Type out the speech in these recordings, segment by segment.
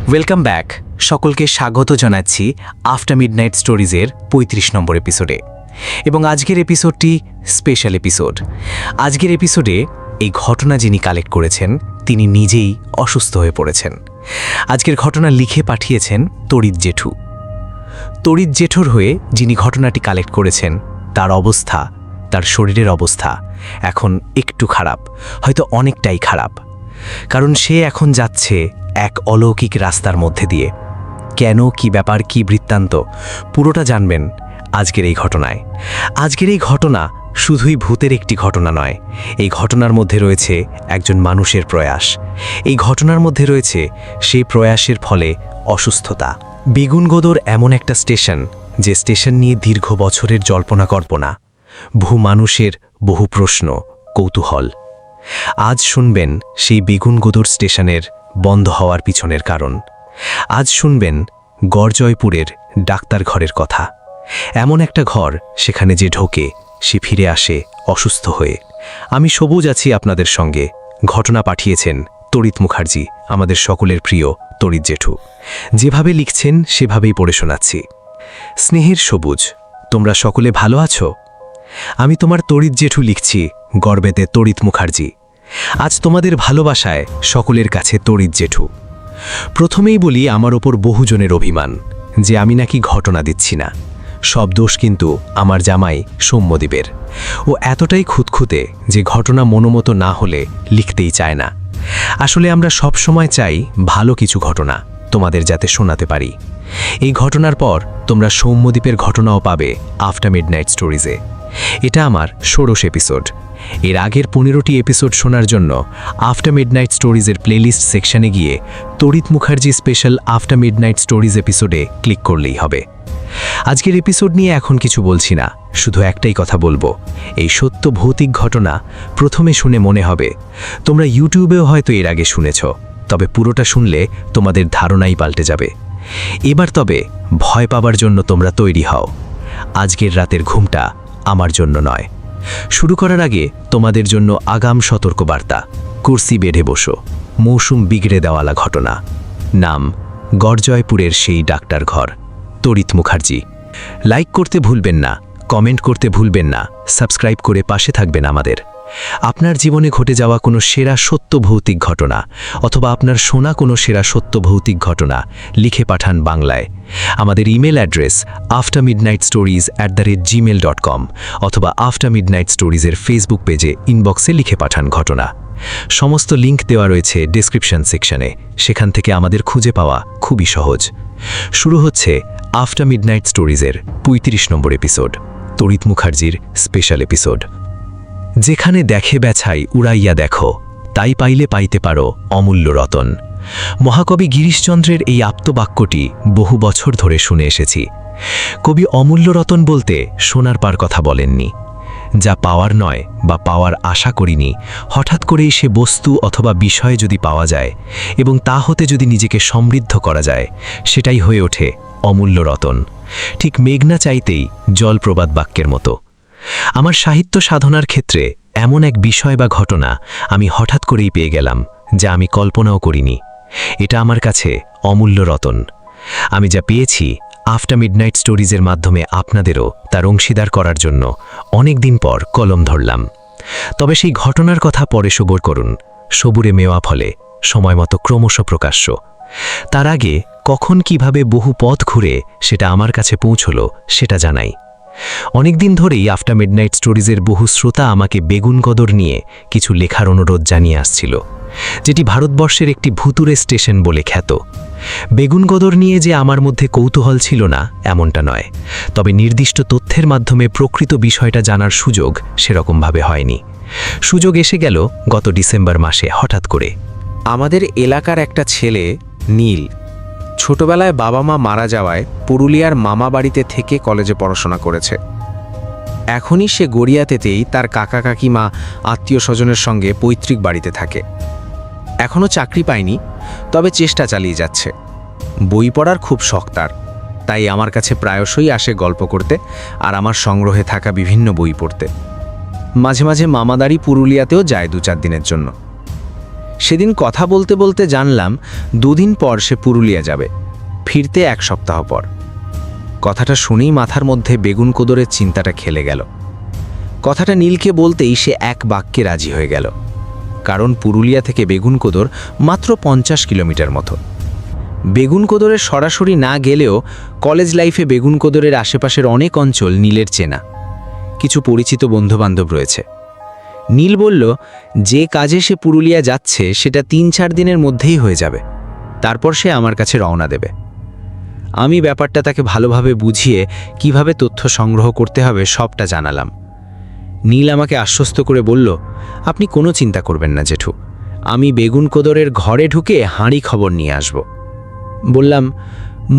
Welcome back. সকলকে স্বাগত জানাচ্ছি আফটার মিডনাইট স্টোরিজের ৩৫ নম্বর এপিসোডে। এবং আজকের এপিসোডটি স্পেশাল এপিসোড। আজকের এপিসোডে এই ঘটনা যিনি কালেক্ট করেছেন তিনি নিজেই অসুস্থ হয়ে পড়েছেন। আজকের ঘটনা লিখে পাঠিয়েছেন তড়িৎ জেঠু। তড়িৎ জেঠুর হয়ে যিনি ঘটনাটি কালেক্ট করেছেন তার অবস্থা, তার শরীরের অবস্থা এখন একটু খারাপ, হয়তো অনেকটাই খারাপ। কারণ সে এখন যাচ্ছে এক অলৌকিক রাস্তার মধ্যে দিয়ে। কেন, কি ব্যাপার, কি বৃত্তান্ত, পুরোটা জানবেন আজকের এই ঘটনায়। আজকের এই ঘটনা শুধুই ভূতের একটি ঘটনা নয়, এই ঘটনার মধ্যে রয়েছে একজন মানুষের প্রয়াস। এই ঘটনার মধ্যে রয়েছে সেই প্রয়াসের ফলে অসুস্থতা। বেগুনগোদর এমন একটা স্টেশন, যে স্টেশন নিয়ে দীর্ঘ বছরের জল্পনা কল্পনা, বহু মানুষের বহু প্রশ্ন, কৌতূহল। আজ শুনবেন সেই বেগুনগোদর স্টেশনের বন্ধ হওয়ার পিছনের কারণ। আজ শুনবেন গড়জয়পুরের ডাক্তার ঘরের কথা। এমন একটা ঘর, সেখানে যে ঢোকে সে ফিরে আসে অসুস্থ হয়ে। আমি সবুজ আছি আপনাদের সঙ্গে। ঘটনা পাঠিয়েছেন তড়িৎ মুখার্জি, আমাদের সকলের প্রিয় তড়িৎ জেঠু। যেভাবে লিখছেন সেভাবেই পড়ে শোনাচ্ছি। স্নেহের সবুজ, তোমরা সকলে ভালো আছো? আমি তোমার তড়িৎ জেঠু লিখছি, গর্বেতে তড়িৎ মুখার্জি। আজ তোমাদের ভালোবাসায় সকলের কাছে তড়িৎ জেঠু। প্রথমেই বলি, আমার ওপর বহুজনের অভিমান যে আমি নাকি ঘটনা দিচ্ছি না। সব দোষ কিন্তু আমার জামাই সৌম্যদীপের। ও এতটাই খুঁতখুঁতে যে ঘটনা মনোমতো না হলে লিখতেই চায় না। আসলে আমরা সব সময় চাই ভালো কিছু ঘটনা তোমাদের যাতে শোনাতে পারি। এই ঘটনার পর তোমরা সৌম্যদীপের ঘটনাও পাবে আফটার মিডনাইট স্টোরিজে। এটা আমার ১৬ এপিসোড। এর আগের ১৫টি এপিসোড শোনার জন্য আফটার মিডনাইট স্টোরিজের প্লেলিস্ট সেকশনে গিয়ে তড়িৎ Mukherjee special after midnight stories এপিসোডে ক্লিক করলেই হবে। আজকের এপিসোড নিয়ে এখন কিছু বলছি না, শুধু একটাই কথা বলবো। এই সত্য ভৌতিক ঘটনা প্রথমে শুনে মনে হবে তোমরা ইউটিউবেও হয়তো এর আগে শুনেছ, তবে পুরোটা শুনলে তোমাদের ধারণাই পাল্টে যাবে। এবার তবে ভয় পাবার জন্য তোমরা তৈরি হও। আজকের রাতের ঘুমটা আমার জন্য নয়। শুরু করার আগে তোমাদের জন্য আগাম সতর্কবার্তা। কুর্সি বেঁধে বসো, মৌসুম বিগড়ে দেওয়ালা ঘটনা। নাম গড়জয়পুরের সেই ডাক্তার ঘর, তড়িৎ মুখার্জি। লাইক করতে ভুলবেন না, কমেন্ট করতে ভুলবেন না, সাবস্ক্রাইব করে পাশে থাকবেন আমাদের। আপনার জীবনে ঘটে যাওয়া কোনো সেরা সত্য ভৌতিক ঘটনা অথবা আপনার শোনা কোনো সেরা সত্য ভৌতিক ঘটনা লিখে পাঠান বাংলায়। আমাদের ইমেল অ্যাড্রেস aftermidnightstories@gmail.com অথবা আফটার মিডনাইট স্টোরিজের ফেসবুক পেজে ইনবক্সে লিখে পাঠান ঘটনা। সমস্ত লিঙ্ক দেওয়া রয়েছে ডেসক্রিপশন সেকশনে, সেখান থেকে আমাদের খুঁজে পাওয়া খুবই সহজ। শুরু হচ্ছে আফটার মিডনাইট স্টোরিজের ৩৫ নম্বর এপিসোড, তড়িৎ মুখার্জির স্পেশাল এপিসোড। যেখানে দেখে বেছাই উড়াইয়া দেখো, তাই পাইলে পাইতে পারো অমূল্য রতন। মহাকবি গিরিশচন্দ্রের এই আপ্তবাক্যটি বহু বছর ধরে শুনে এসেছি। কবি অমূল্য রতন বলতে সোনার পার কথা বলেননি। যা পাওয়ার নয় বা পাওয়ার আশা করিনি, হঠাৎ করেই সে বস্তু অথবা বিষয় যদি পাওয়া যায় এবং তা হতে যদি নিজেকে সমৃদ্ধ করা যায়, সেটাই হয়ে ওঠে অমূল্য রতন। ঠিক মেঘনা চাইতেই জলপ্রবাদ বাক্যের মতো। আমার সাহিত্য সাধনার ক্ষেত্রে এমন এক বিষয় বা ঘটনা আমি হঠাৎ করেই পেয়ে গেলাম, যা আমি কল্পনাও করিনি। এটা আমার কাছে অমূল্য রতন। আমি যা পেয়েছি আফটার মিডনাইট স্টোরিজের মাধ্যমে আপনাদেরও তার অংশীদার করার জন্য অনেক দিন পর কলম ধরলাম। তবে সেই ঘটনার কথা পরে সবুর করুন। সবুরে মেওয়া ফলে সময় মতো ক্রমশ প্রকাশ্য। তার আগে কখন কিভাবে বহু পথ ঘুরে সেটা আমার কাছে পৌঁছলো সেটা জানাই। অনেকদিন ধরেই আফটার মিডনাইট স্টোরিজের বহু শ্রোতা আমাকে বেগুনগোদর নিয়ে কিছু লেখার অনুরোধ জানিয়ে আসছিল, যেটি ভারতবর্ষের একটি ভুতুরে স্টেশন বলে খ্যাত। বেগুনগোদর নিয়ে যে আমার মধ্যে কৌতূহল ছিল না এমনটা নয়, তবে নির্দিষ্ট তথ্যের মাধ্যমে প্রকৃত বিষয়টা জানার সুযোগ সেরকমভাবে হয়নি। সুযোগ এসে গেল গত ডিসেম্বর মাসে হঠাৎ করে। আমাদের এলাকার একটা ছেলে নীল ছোটবেলায় বাবা মা মারা যাওয়ায় পুরুলিয়ার মামা বাড়িতে থেকে কলেজে পড়াশোনা করেছে। এখনই সে গড়িয়াতেতেই তার কাকা কাকিমা আত্মীয় স্বজনের সঙ্গে পৈতৃক বাড়িতে থাকে। এখনও চাকরি পায়নি, তবে চেষ্টা চালিয়ে যাচ্ছে। বই পড়ার খুব শখ তার, তাই আমার কাছে প্রায়শই আসে গল্প করতে আর আমার সংগ্রহে থাকা বিভিন্ন বই পড়তে। মাঝে মাঝে মামাদারি পুরুলিয়াতেও যায় ২-৪ দিনের জন্য। সেদিন কথা বলতে বলতে জানলাম 2 দিন পর সে পুরুলিয়া যাবে, ফিরতে 1 সপ্তাহ পর। কথাটা শুনেই মাথার মধ্যে বেগুন কোদরের চিন্তাটা খেলে গেল। কথাটা নীলকে বলতেই সে এক বাক্যে রাজি হয়ে গেল, কারণ পুরুলিয়া থেকে বেগুন কোদর মাত্র 50 কিলোমিটার মতো। বেগুন কোদরের সরাসরি না গেলেও কলেজ লাইফে বেগুন কোদরের আশেপাশের অনেক অঞ্চল নীলের চেনা, কিছু পরিচিত বন্ধুবান্ধব রয়েছে। নীল বলল যে কাজে সে পুরুলিয়া যাচ্ছে সেটা 3-4 দিনের মধ্যেই হয়ে যাবে, তারপর সে আমার কাছে রওনা দেবে। আমি ব্যাপারটা তাকে ভালোভাবে বুঝিয়ে কিভাবে তথ্য সংগ্রহ করতে হবে সবটা জানালাম। নীল আমাকে আশ্বস্ত করে বলল, আপনি কোনো চিন্তা করবেন না জেঠু, আমি বেগুন কোদরের ঘরে ঢুকে হাঁড়ি খবর নিয়ে আসব। বললাম,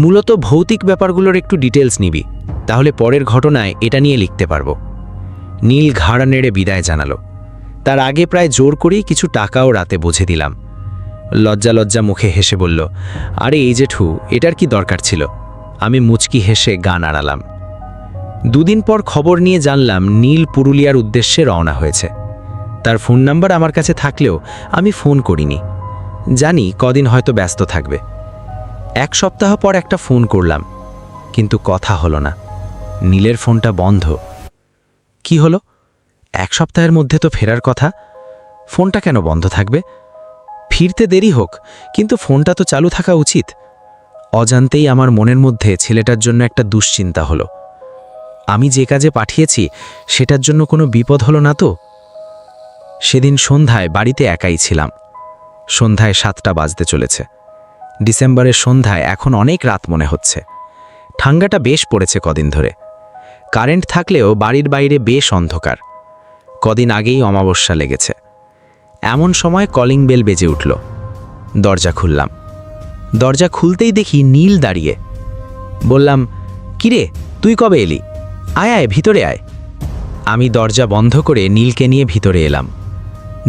মূলত ভৌতিক ব্যাপারগুলোর একটু ডিটেলস নিবি, তাহলে পরের ঘটনায় এটা নিয়ে লিখতে পারবো। নীল ঘাড় নেড়ে বিদায় জানালো। তার আগে প্রায় জোর করেই কিছু টাকাও রাতে বুঝে দিলাম। লজ্জা লজ্জা মুখে হেসে বলল, আরে এই জেঠু, এটার কি দরকার ছিল? আমি মুচকি হেসে গা নাড়ালাম। 2 দিন পর খবর নিয়ে জানলাম নীল পুরুলিয়ার উদ্দেশ্যে রওনা হয়েছে। তার ফোন নাম্বার আমার কাছে থাকলেও আমি ফোন করিনি, জানি কদিন হয়তো ব্যস্ত থাকবে। 1 সপ্তাহ পর একটা ফোন করলাম, কিন্তু কথা হলো না। নীলের ফোনটা বন্ধ। কি হলো? 1 সপ্তাহের মধ্যে তো ফেরার কথা, ফোনটা কেন বন্ধ থাকবে? ফিরতে দেরি হোক, কিন্তু ফোনটা তো চালু থাকা উচিত। অজান্তেই আমার মনের মধ্যে ছেলেটার জন্য একটা দুশ্চিন্তা হলো। আমি যে কাজে পাঠিয়েছি সেটার জন্য কোনো বিপদ হলো না তো? সেদিন সন্ধ্যায় বাড়িতে একাই ছিলাম। সন্ধ্যায় 7টা বাজতে চলেছে। ডিসেম্বরের সন্ধ্যায় এখন অনেক রাত মনে হচ্ছে। ঠান্ডাটা বেশ পড়েছে কদিন ধরে। কারেন্ট থাকলেও বাড়ির বাইরে বেশ অন্ধকার। কদিন আগেই অমাবস্যা লেগেছে। এমন সময় কলিং বেল বেজে উঠল। দরজা খুললাম। দরজা খুলতেই দেখি নীল দাঁড়িয়ে। বললাম, কিরে, তুই কবে এলি? আয় আয়, ভিতরে আয়। আমি দরজা বন্ধ করে নীলকে নিয়ে ভিতরে এলাম।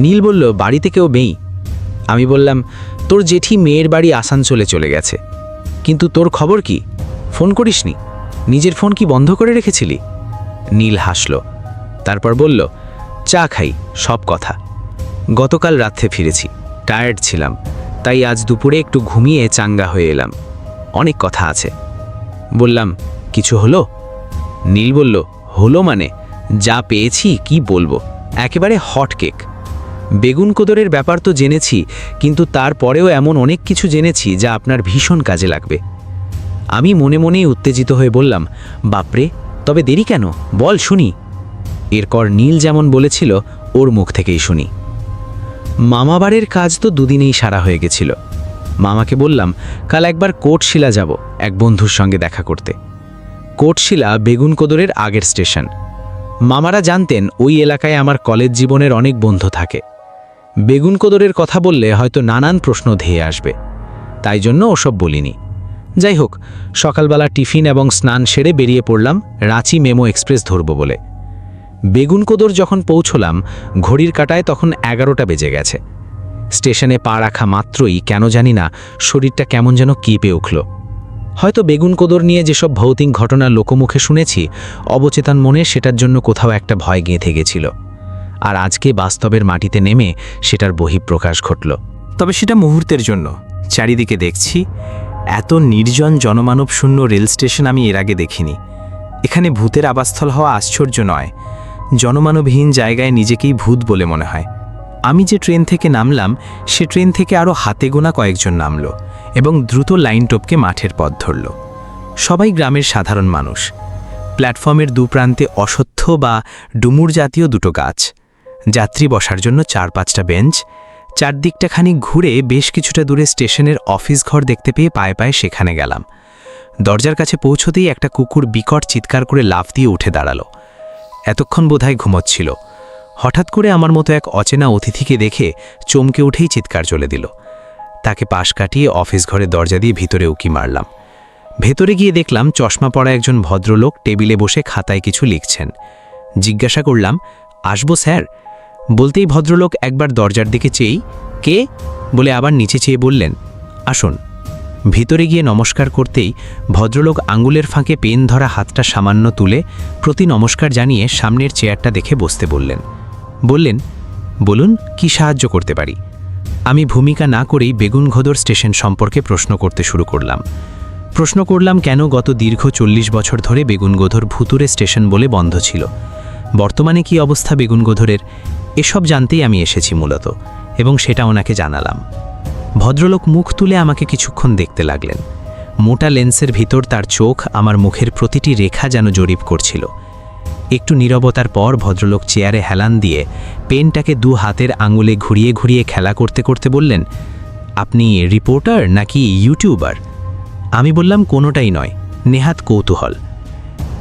নীল বলল, বাড়িতে কেউ নেই। আমি বললাম, তোর জেঠি মেয়ের বাড়ি আসানসোলে চলে গেছে, কিন্তু তোর খবর কি? ফোন করিসনি? নিজের ফোন কি বন্ধ করে রেখেছিলি? নীল হাসল, তারপর বলল, চা খাই, সব কথা। গতকাল রাত্রে ফিরেছি, টায়ার্ড ছিলাম, তাই আজ দুপুরে একটু ঘুমিয়ে চাঙ্গা হয়ে এলাম। অনেক কথা আছে। বললাম, কিছু হলো? নীল বলল, হলো মানে যা পেয়েছি কি বলবো, একেবারে হট কেক। বেগুন কোদরের ব্যাপার তো জেনেছি, কিন্তু তারপরেও এমন অনেক কিছু জেনেছি যা আপনার ভীষণ কাজে লাগবে। আমি মনে মনেই উত্তেজিত হয়ে বললাম, বাপরে, তবে দেরি কেন, বল শুনি। এরপর নীল যেমন বলেছিল ওর মুখ থেকেই শুনি। মামাবাড়ির কাজ তো 2 দিনেই সারা হয়ে গেছিল। মামাকে বললাম, কাল একবার কোটশিলা যাব এক বন্ধুর সঙ্গে দেখা করতে। কোটশিলা বেগুন কোদরের আগের স্টেশন। মামারা জানতেন ওই এলাকায় আমার কলেজ জীবনের অনেক বন্ধু থাকে। বেগুন কোদরের কথা বললে হয়তো নানান প্রশ্ন ধেয়ে আসবে, তাই জন্য ওসব বলিনি। যাই হোক, সকালবেলা টিফিন এবং স্নান সেরে বেরিয়ে পড়লাম রাঁচি মেমো এক্সপ্রেস ধরব বলে। বেগুন কোদর যখন পৌঁছলাম ঘড়ির কাঁটায় তখন 11টা বেজে গেছে। স্টেশনে পা রাখা মাত্রই কেন জানি না শরীরটা কেমন যেন কেঁপে উঠল। হয়তো বেগুন কোদর নিয়ে যেসব ভৌতিক ঘটনা লোকমুখে শুনেছি, অবচেতন মনে সেটার জন্য কোথাও একটা ভয় গেঁথে গেছিল। আর আজকে বাস্তবের মাটিতে নেমে সেটার বহিঃপ্রকাশ ঘটল। তবে সেটা মুহূর্তের জন্য। চারিদিকে দেখছি এত নির্জন জনমানব শূন্য রেল স্টেশন আমি এর আগে দেখিনি। এখানে ভূতের আবাসস্থল হওয়া আশ্চর্য নয়। জনমানবহীন জায়গায় নিজেকেই ভূত বলে মনে হয়। আমি যে ট্রেন থেকে নামলাম সে ট্রেন থেকে আরও হাতে গোনা কয়েকজন নামল এবং দ্রুত লাইন টপকে মাঠের পথ ধরল। সবাই গ্রামের সাধারণ মানুষ। প্ল্যাটফর্মের দুপ্রান্তে অশ্বত্থ বা ডুমুর জাতীয় 2টো গাছ, যাত্রী বসার জন্য 4-5টা বেঞ্চ। চারদিকটা খানিক ঘুরে বেশ কিছুটা দূরে স্টেশনের অফিস ঘর দেখতে পেয়ে পায়ে পায়ে সেখানে গেলাম। দরজার কাছে পৌঁছতেই একটা কুকুর বিকট চিৎকার করে লাফ দিয়ে উঠে দাঁড়ালো। এতক্ষণ বোধহয় ঘুমোচ্ছিল। হঠাৎ করে আমার মতো এক অচেনা অতিথিকে দেখে চমকে উঠেই চিৎকার চলে দিল। তাকে পাশ কাটিয়ে অফিস ঘরে দরজা দিয়ে ভিতরে উকি মারলাম। ভেতরে গিয়ে দেখলাম চশমা পরা একজন ভদ্রলোক টেবিলে বসে খাতায় কিছু লিখছেন। জিজ্ঞাসা করলাম, আসবো স্যার? বলতেই ভদ্রলোক একবার দরজার দিকে চেয়েই, কে বলে আবার নিচে চেয়ে বললেন, আসুন। ভিতরে গিয়ে নমস্কার করতেই ভদ্রলোক আঙুলের ফাঁকে পেন ধরা হাতটা সামান্য তুলে প্রতি নমস্কার জানিয়ে সামনের চেয়ারটা দেখে বসতে বললেন। বললেন, বলুন কি সাহায্য করতে পারি? আমি ভূমিকা না করেই বেগুনঘোদর স্টেশন সম্পর্কে প্রশ্ন করতে শুরু করলাম কেন গত দীর্ঘ 40 বছর ধরে বেগুনগোধর ভুতুরে স্টেশন বলে বন্ধ ছিল, বর্তমানে কি অবস্থা বেগুনগোধরের, এসব জানতেই আমি এসেছি মূলত, এবং সেটা ওনাকে জানালাম। ভদ্রলোক মুখ তুলে আমাকে কিছুক্ষণ দেখতে লাগলেন। মোটা লেন্সের ভিতর তার চোখ আমার মুখের প্রতিটি রেখা যেন জরিপ করছিল। একটু নীরবতার পর ভদ্রলোক চেয়ারে হেলান দিয়ে পেনটাকে 2 হাতের আঙুলে ঘুরিয়ে ঘুরিয়ে খেলা করতে করতে বললেন, আপনি রিপোর্টার নাকি ইউটিউবার? আমি বললাম কোনোটাই নয়, নেহাত কৌতূহল।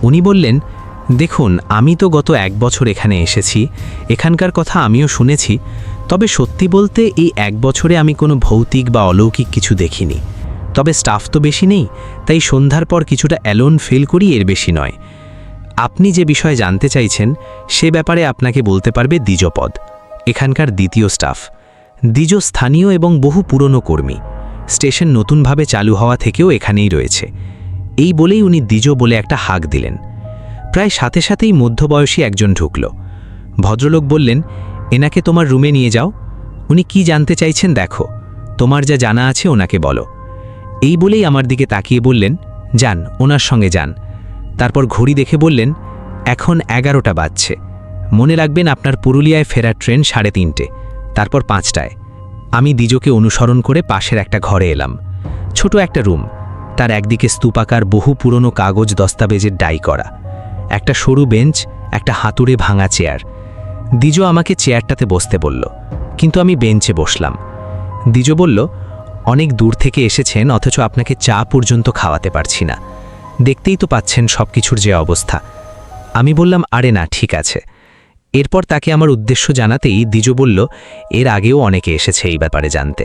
উনি বললেন, দেখুন আমি তো গত 1 বছর এখানে এসেছি, এখানকার কথা আমিও শুনেছি, তবে সত্যি বলতে এই 1 বছরে আমি কোনো ভৌতিক বা অলৌকিক কিছু দেখিনি। তবে স্টাফ তো বেশি নেই, তাই সন্ধ্যার পর কিছুটা অ্যালোন ফিল করি, এর বেশি নয়। আপনি যে বিষয়ে জানতে চাইছেন সে ব্যাপারে আপনাকে বলতে পারবে দ্বিজপদ, এখানকার দ্বিতীয় স্টাফ। দ্বিজ স্থানীয় এবং বহু পুরনো কর্মী, স্টেশন নতুনভাবে চালু হওয়া থেকেও এখানেই রয়েছে। এই বলেই উনি দ্বিজ বলে একটা হাঁক দিলেন। প্রায় সাথে সাথেই মধ্যবয়সী একজন ঢুকল। ভদ্রলোক বললেন, এনাকে তোমার রুমে নিয়ে যাও। উনি কি জানতে চাইছেন দেখো, তোমার যা জানা আছে ওনাকে বলো। এই বলেই আমার দিকে তাকিয়ে বললেন, যান, ওনার সঙ্গে যান। তারপর ঘড়ি দেখে বললেন, এখন 11টা বাজছে, মনে রাখবেন আপনার পুরুলিয়ায় ফেরার ট্রেন 3:30, তারপর 5টায়। আমি দ্বিজকে অনুসরণ করে পাশের একটা ঘরে এলাম। ছোট একটা রুম, তার একদিকে স্তূপাকার বহু পুরনো কাগজ দস্তাবেজের ডাই করা, একটা সরু বেঞ্চ, একটা হাতুড়ে ভাঙা চেয়ার। দ্বিজ আমাকে চেয়ারটাতে বসতে বলল, কিন্তু আমি বেঞ্চে বসলাম। দ্বিজ বলল, অনেক দূর থেকে এসেছেন অথচ আপনাকে চা পর্যন্ত খাওয়াতে পারছি না, দেখতেই তো পাচ্ছেন সব কিছুর যে অবস্থা। আমি বললাম, আরে না, ঠিক আছে। এরপর তাকে আমার উদ্দেশ্য জানাতেই দ্বিজ বলল, এর আগেও অনেকে এসেছে এই ব্যাপারে জানতে।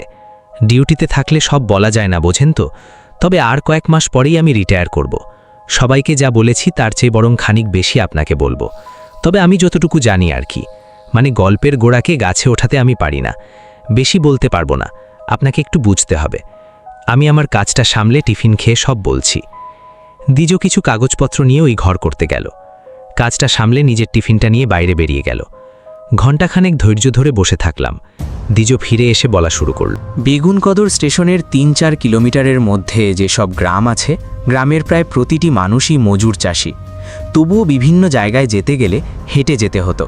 ডিউটিতে থাকলে সব বলা যায় না, বোঝেন তো। তবে আর কয়েক মাস পরেই আমি রিটায়ার করব। সবাইকে যা বলেছি তার চেয়ে বরং খানিক বেশি আপনাকে বলবো। তবে আমি যতটুকু জানি আর কি, মানে গল্পের গোড়াকে গাছে ওঠাতে আমি পারি না, বেশি বলতে পারবো না, আপনাকে একটু বুঝতে হবে। আমি আমার কাজটা সামলে টিফিন খেয়ে সব বলছি। দ্বিজ কিছু কাগজপত্র নিয়ে ওই ঘর করতে গেল। কাজটা সামলে নিজের টিফিনটা নিয়ে বাইরে বেরিয়ে গেল। ঘণ্টাখানেক ধৈর্য ধরে বসে থাকলাম। দ্বিজ ফিরে এসে বলা শুরু করল, বেগুনকদর স্টেশনের 3-4 কিলোমিটারের মধ্যে যেসব গ্রাম আছে, গ্রামের প্রায় প্রতিটি মানুষই মজুর চাষি। তবুও বিভিন্ন জায়গায় যেতে গেলে হেঁটে যেতে হতো।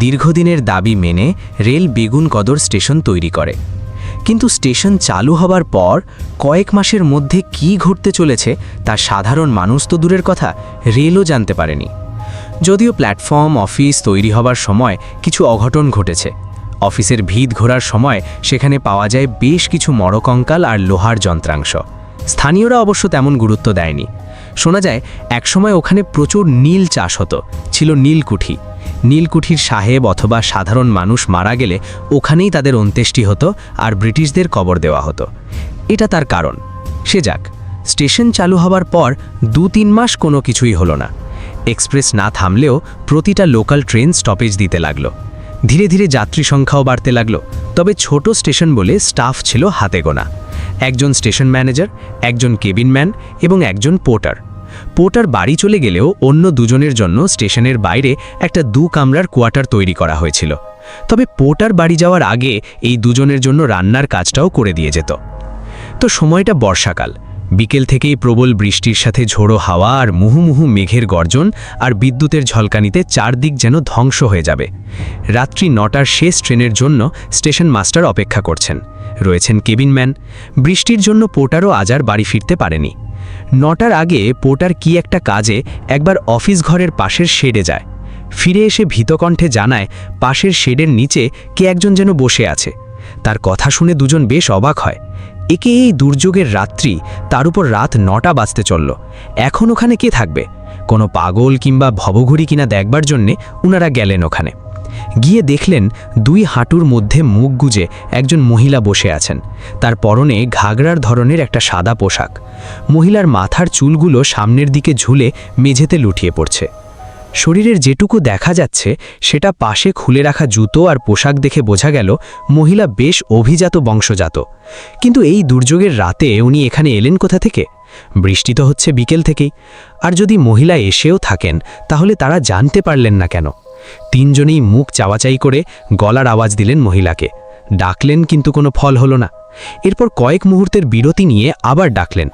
দীর্ঘদিনের দাবি মেনে রেল বেগুনকদর স্টেশন তৈরি করে। কিন্তু স্টেশন চালু হবার পর কয়েক মাসের মধ্যে কি ঘটতে চলেছে তা সাধারণ মানুষ তো দূরের কথা, রেলও জানতে পারেনি। যদিও প্ল্যাটফর্ম অফিস তৈরি হবার সময় কিছু অঘটন ঘটেছে। অফিসের ভিত ঘোরার সময় সেখানে পাওয়া যায় বেশ কিছু মরকঙ্কাল আর লোহার যন্ত্রাংশ। স্থানীয়রা অবশ্য তেমন গুরুত্ব দেয়নি। শোনা যায় একসময় ওখানে প্রচুর নীল চাষ হতো, ছিল নীলকুঠি। নীলকুঠির সাহেব অথবা সাধারণ মানুষ মারা গেলে ওখানেই তাদের অন্ত্যেষ্টি হতো আর ব্রিটিশদের কবর দেওয়া হতো। এটা তার কারণ। সে যাক, স্টেশন চালু হবার পর 2-3 মাস কোনো কিছুই হলো না। এক্সপ্রেস না থামলেও প্রতিটা লোকাল ট্রেন স্টপেজ দিতে লাগলো। ধীরে ধীরে যাত্রী সংখ্যাও বাড়তে লাগলো। তবে ছোট স্টেশন বলে স্টাফ ছিল হাতে গোনা। একজন স্টেশন ম্যানেজার, একজন কেবিনম্যান এবং একজন পোর্টার। পোর্টার বাড়ি চলে গেলেও অন্য দুজনের জন্য স্টেশনের বাইরে একটা 2 কামরার কোয়ার্টার তৈরি করা হয়েছিল। তবে পোর্টার বাড়ি যাওয়ার আগে এই দুজনের জন্য রান্নার কাজটাও করে দিয়ে যেত। তো সময়টা বর্ষাকাল। বিকেল থেকেই প্রবল বৃষ্টির সাথে ঝোড়ো হাওয়া আর মুহুমুহু মেঘের গর্জন আর বিদ্যুতের ঝলকানিতে চারদিক যেন ধ্বংস হয়ে যাবে। রাত্রি 9টার শেষ ট্রেনের জন্য স্টেশন মাস্টার অপেক্ষা করছেন, রয়েছেন কেবিনম্যান। বৃষ্টির জন্য পোর্টারও আজ আর বাড়ি ফিরতে পারেনি। 9টার আগে পোর্টার কি একটা কাজে একবার অফিস ঘরের পাশের শেডে যায়। ফিরে এসে ভীতকণ্ঠে জানায় পাশের শেডের নিচে কে একজন যেন বসে আছে। তার কথা শুনে দুজন বেশ অবাক হয়। একে এই দুর্যোগের রাত্রি, তার উপর রাত 9টা বাজতে চলল, এখন ওখানে কে থাকবে? কোনো পাগল কিংবা ভবঘুরি কিনা দেখবার জন্যে উনারা গেলেন ওখানে। গিয়ে দেখলেন 2 হাঁটুর মধ্যে মুখ গুজে একজন মহিলা বসে আছেন। তার পরনে ঘাগরার ধরনের একটা সাদা পোশাক। মহিলার মাথার চুলগুলো সামনের দিকে ঝুলে মেঝেতে লুটিয়ে পড়ছে। শরীরের যেটুকু দেখা যাচ্ছে সেটা পাশে খুলে রাখা জুতো আর পোশাক দেখে বোঝা গেল মহিলা বেশ অভিজাত বংশজাত। কিন্তু এই দুর্যোগের রাতে উনি এখানে এলেন কোথা থেকে? বৃষ্টি তো হচ্ছে বিকেল থেকেই। আর যদি মহিলা এসেও থাকেন তাহলে তারা জানতে পারলেন না কেন? 3 জনেই মুখ চাওয়াচাই করে গলার আওয়াজ দিলেন মহিলাকে, ডাকলেন কিন্তু কোনো ফল হলো না। এরপর কয়েক মুহূর্তের বিরতি নিয়ে আবার ডাকলেন,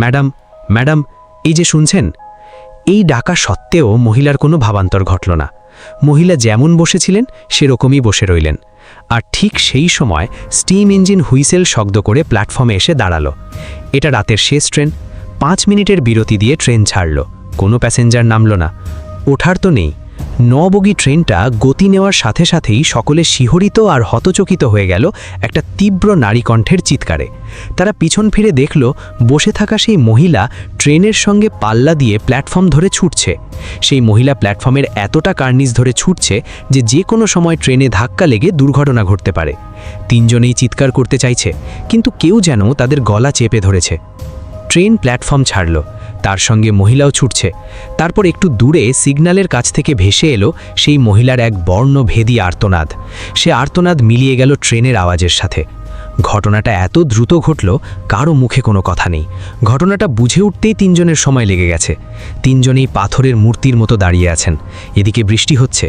ম্যাডাম ম্যাডাম, এই যে শুনছেন। এই ডাকা সত্ত্বেও মহিলার কোনো ভাবান্তর ঘটল না। মহিলা যেমন বসেছিলেন সেরকমই বসে রইলেন। আর ঠিক সেই সময় স্টিম ইঞ্জিন হুইসেল শব্দ করে প্ল্যাটফর্মে এসে দাঁড়ালো। এটা রাতের শেষ ট্রেন। 5 মিনিটের বিরতি দিয়ে ট্রেন ছাড়ল। কোনো প্যাসেঞ্জার নামল না। ওঠার তো নেই। 9 বগি ট্রেনটা গতি নেওয়ার সাথে সাথেই সকলে শিহরিত আর হতচকিত হয়ে গেল একটা তীব্র নারী কণ্ঠের চিৎকারে। তারা পিছন ফিরে দেখল বসে থাকা সেই মহিলা ট্রেনের সঙ্গে পাল্লা দিয়ে প্ল্যাটফর্ম ধরে ছুটছে। সেই মহিলা প্ল্যাটফর্মের এতটা কার্নিস ধরে ছুটছে যে কোনো সময় ট্রেনে ধাক্কা লেগে দুর্ঘটনা ঘটতে পারে। 3 জনেই চিৎকার করতে চাইছে, কিন্তু কেউ যেন তাদের গলা চেপে ধরেছে। ট্রেন প্ল্যাটফর্ম ছাড়ল, তার সঙ্গে মহিলাও ছুটছে। তারপর একটু দূরে সিগন্যালের কাছ থেকে ভেসে এলো সেই মহিলার এক বর্ণভেদী আর্তনাদ। সে আর্তনাদ মিলিয়ে গেল ট্রেনের আওয়াজের সাথে। ঘটনাটা এত দ্রুত ঘটল, কারো মুখে কোনো কথা নেই। ঘটনাটা বুঝে উঠতেই 3 জনের সময় লেগে গেছে। 3 জনেই পাথরের মূর্তির মতো দাঁড়িয়ে আছেন। এদিকে বৃষ্টি হচ্ছে।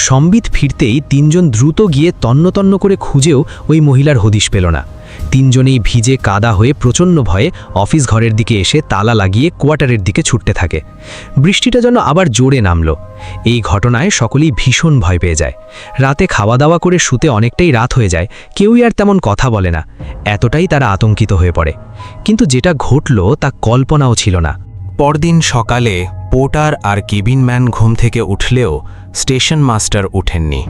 সম্বিত ফিরতেই 3 জন দ্রুত গিয়ে তন্ন তন্ন করে খুঁজেও ওই মহিলার হদিশ পেল না। 3 জনেই ভিজে কাদা হয়ে প্রচণ্ড ভয়ে অফিস ঘরের দিকে এসে তালা লাগিয়ে কোয়ার্টারের দিকে ছুটতে থাকে। বৃষ্টিটা যেন আবার জোরে নামল। এই ঘটনায় সকলেই ভীষণ ভয় পেয়ে যায়। রাতে খাওয়া দাওয়া করে শুতে অনেকটাই রাত হয়ে যায়। কেউই আর তেমন কথা বলে না। এতটাই তারা আতঙ্কিত হয়ে পড়ে। কিন্তু যেটা ঘটল তা কল্পনাও ছিল না। পরদিন সকালে পোর্টার আর কেবিনম্যান ঘুম থেকে উঠলেও স্টেশন মাস্টার ওঠেননি।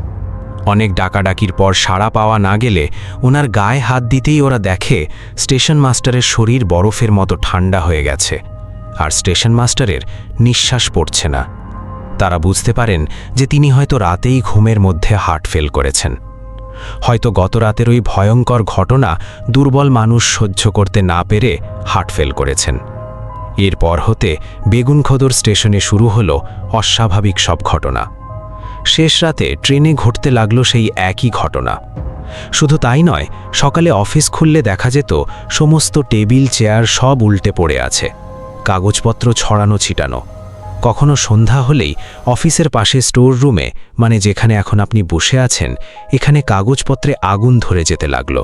অনেক ডাকাডাকির পর সাড়া পাওয়া না গেলে ওনার গায়ে হাত দিতেই ওরা দেখে স্টেশন মাস্টারের শরীর বরফের মতো ঠান্ডা হয়ে গেছে, আর স্টেশন মাস্টারের নিঃশ্বাস পড়ছে না। তারা বুঝতে পারেন যে তিনি হয়তো রাতেই ঘুমের মধ্যে হার্ট ফেল করেছেন। হয়তো গত রাতের ওই ভয়ঙ্কর ঘটনা দুর্বল মানুষ সহ্য করতে না পেরে হার্ট ফেল করেছেন। এরপর হতে বেগুনখোদর স্টেশনে শুরু হলো অস্বাভাবিক সব ঘটনা। শেষ রাতে ট্রেনে ঘটতে লাগলো সেই একই ঘটনা। শুধু তাই নয়, সকালে অফিস খুললে দেখা যেত সমস্ত টেবিল চেয়ার সব উল্টে পড়ে আছে, কাগজপত্র ছড়ানো ছিটানো। কখনো সন্ধ্যা হলেই অফিসের পাশে স্টোর রুমে, মানে যেখানে এখন আপনি বসে আছেন, এখানে কাগজপত্রে আগুন ধরে যেতে লাগলো।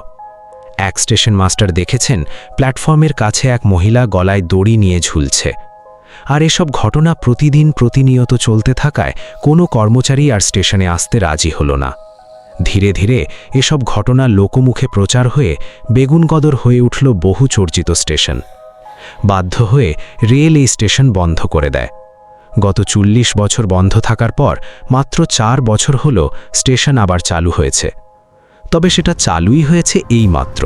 এক স্টেশন মাস্টার দেখেছেন প্ল্যাটফর্মের কাছে এক মহিলা গলায় দড়ি নিয়ে ঝুলছে। আর এসব ঘটনা প্রতিনিয়ত চলতে থাকায় কোনো কর্মচারী আর স্টেশনে আসতে রাজি হলো না। ধীরে ধীরে এসব ঘটনা লোকমুখে প্রচার হয়ে বেগুনকদর হয়ে উঠল বহু চর্চিত স্টেশন। বাধ্য হয়ে রেল এই স্টেশন বন্ধ করে দেয়। গত 40 বছর বন্ধ থাকার পর মাত্র 4 বছর হলো স্টেশন আবার চালু হয়েছে। তবে সেটা চালুই হয়েছে এই মাত্র।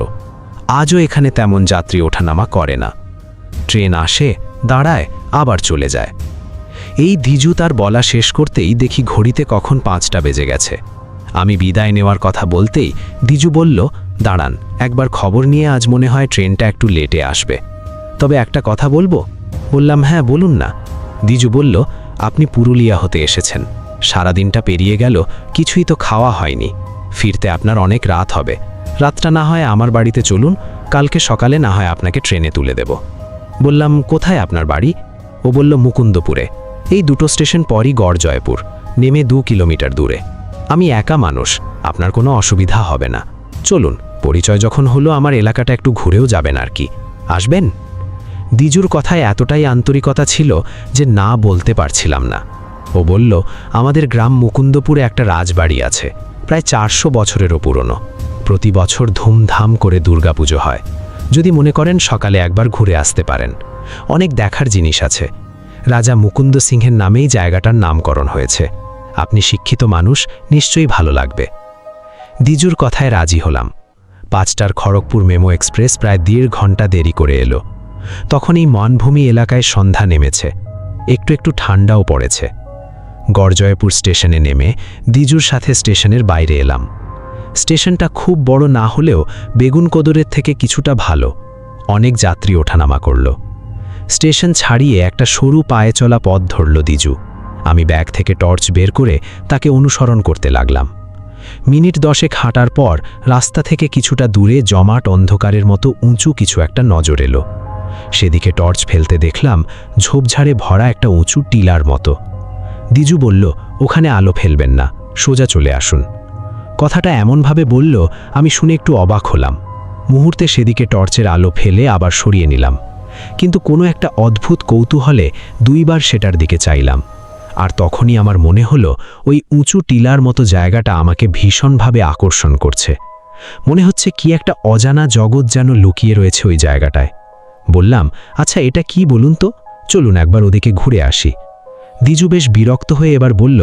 আজও এখানে তেমন যাত্রী ওঠানামা করে না। ট্রেন আসে, দাঁড়ায়, আবার চলে যায়। এই দিজু তার বলা শেষ করতেই দেখি ঘড়িতে কখন 5টা বেজে গেছে। আমি বিদায় নেওয়ার কথা বলতেই দিজু বলল, দাঁড়ান, একবার খবর নিয়ে আজ মনে হয় ট্রেনটা একটু লেটে আসবে। তবে একটা কথা বলবো। বললাম, হ্যাঁ বলুন না। দিজু বলল, আপনি পুরুলিয়া হতে এসেছেন, সারাদিনটা পেরিয়ে গেল, কিছুই তো খাওয়া হয়নি, ফিরতে আপনার অনেক রাত হবে। রাতটা না হয় আমার বাড়িতে চলুন, কালকে সকালে না হয় আপনাকে ট্রেনে তুলে দেব। বললাম, কোথায় আপনার বাড়ি? ও বলল, মুকুন্দপুরে। এই 2 স্টেশন পরই গড়জয়পুর, নেমে 2 কিলোমিটার দূরে। আমি একা মানুষ, আপনার কোনো অসুবিধা হবে না। চলুন, পরিচয় যখন হলো আমার এলাকাটা একটু ঘুরেও যাবেন আর কি। আসবেন? দিজুর কথায় এতটাই আন্তরিকতা ছিল যে না বলতে পারছিলাম না। ও বলল, আমাদের গ্রাম মুকুন্দপুরে একটা রাজবাড়ি আছে, প্রায় 400 বছরেরও পুরনো। প্রতি বছর ধুমধাম করে দুর্গাপুজো হয়। যদি মনে করেন সকালে একবার ঘুরে আসতে পারেন। অনেক দেখার জিনিস আছে। রাজা মুকুন্দ সিংহের নামেই জায়গাটার নামকরণ হয়েছে। আপনি শিক্ষিত মানুষ, নিশ্চয়ই ভালো লাগবে। দিজুর কথায় রাজি হলাম। 5টার খড়গপুর মেমো এক্সপ্রেস প্রায় 1.5 ঘন্টা দেরি করে এলো। তখন এই মনভূমি এলাকায় সন্ধ্যা নেমেছে, একটু ঠান্ডাও পড়েছে। গড়জয়পুর স্টেশনে নেমে দিজুর সাথে স্টেশনের বাইরে এলাম। স্টেশনটা খুব বড় না হলেও বেগুনকদরের থেকে কিছুটা ভালো। অনেক যাত্রী ওঠানামা করল। স্টেশন ছাড়িয়ে একটা সরু পায়ে চলা পথ ধরল দিজু। আমি ব্যাগ থেকে টর্চ বের করে তাকে অনুসরণ করতে লাগলাম। মিনিট 10 হাঁটার পর রাস্তা থেকে কিছুটা দূরে জমাট অন্ধকারের মতো উঁচু কিছু একটা নজর এলো। সেদিকে টর্চ ফেলতে দেখলাম ঝোপঝাড়ে ভরা একটা উঁচু টিলার মতো। দিজু বলল, ওখানে আলো ফেলবেন না, সোজা চলে আসুন। কথাটা এমনভাবে বলল আমি শুনে একটু অবাক হলাম। মুহূর্তে সেদিকে টর্চের আলো ফেলে আবার সরিয়ে নিলাম, কিন্তু কোনো একটা অদ্ভুত কৌতূহলে 2 বার সেটার দিকে চাইলাম। আর তখনই আমার মনে হলো ওই উঁচু টিলার মতো জায়গাটা আমাকে ভীষণভাবে আকর্ষণ করছে। মনে হচ্ছে কি একটা অজানা জগৎ যেন লুকিয়ে রয়েছে ওই জায়গাটায়। বললাম, আচ্ছা এটা কি বলুন তো, চলুন একবার ওদিকে ঘুরে আসি। দিজু বেশ বিরক্ত হয়ে এবার বলল,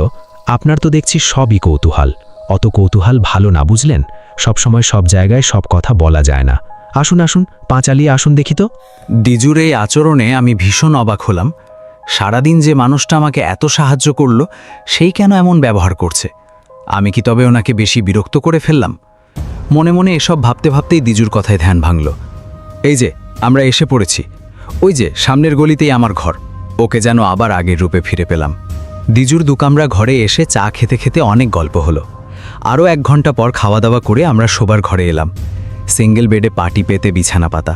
আপনার তো দেখছি সবই কৌতূহল, অত কৌতূহল ভালো না বুঝলেন, সবসময় সব জায়গায় সব কথা বলা যায় না। আসুন আসুন, পা চালিয়ে আসুন দেখি তো। দিজুর এই আচরণে আমি ভীষণ অবাক হলাম। সারাদিন যে মানুষটা আমাকে এত সাহায্য করল, সেই কেন এমন ব্যবহার করছে? আমি কি তবে ওনাকে বেশি বিরক্ত করে ফেললাম? মনে মনে এসব ভাবতে ভাবতেই দিজুর কথায় ধ্যান ভাঙল। এই যে আমরা এসে পড়েছি, ওই যে সামনের গলিতেই আমার ঘর। ওকে যেন আবার আগের রূপে ফিরে পেলাম। দিজুর দুকামরা ঘরে এসে চা খেতে খেতে অনেক গল্প হলো। আরও 1 ঘন্টা পর খাওয়া দাওয়া করে আমরা শোবার ঘরে এলাম। সিঙ্গেল বেডে পাটি পেতে বিছানা পাতা।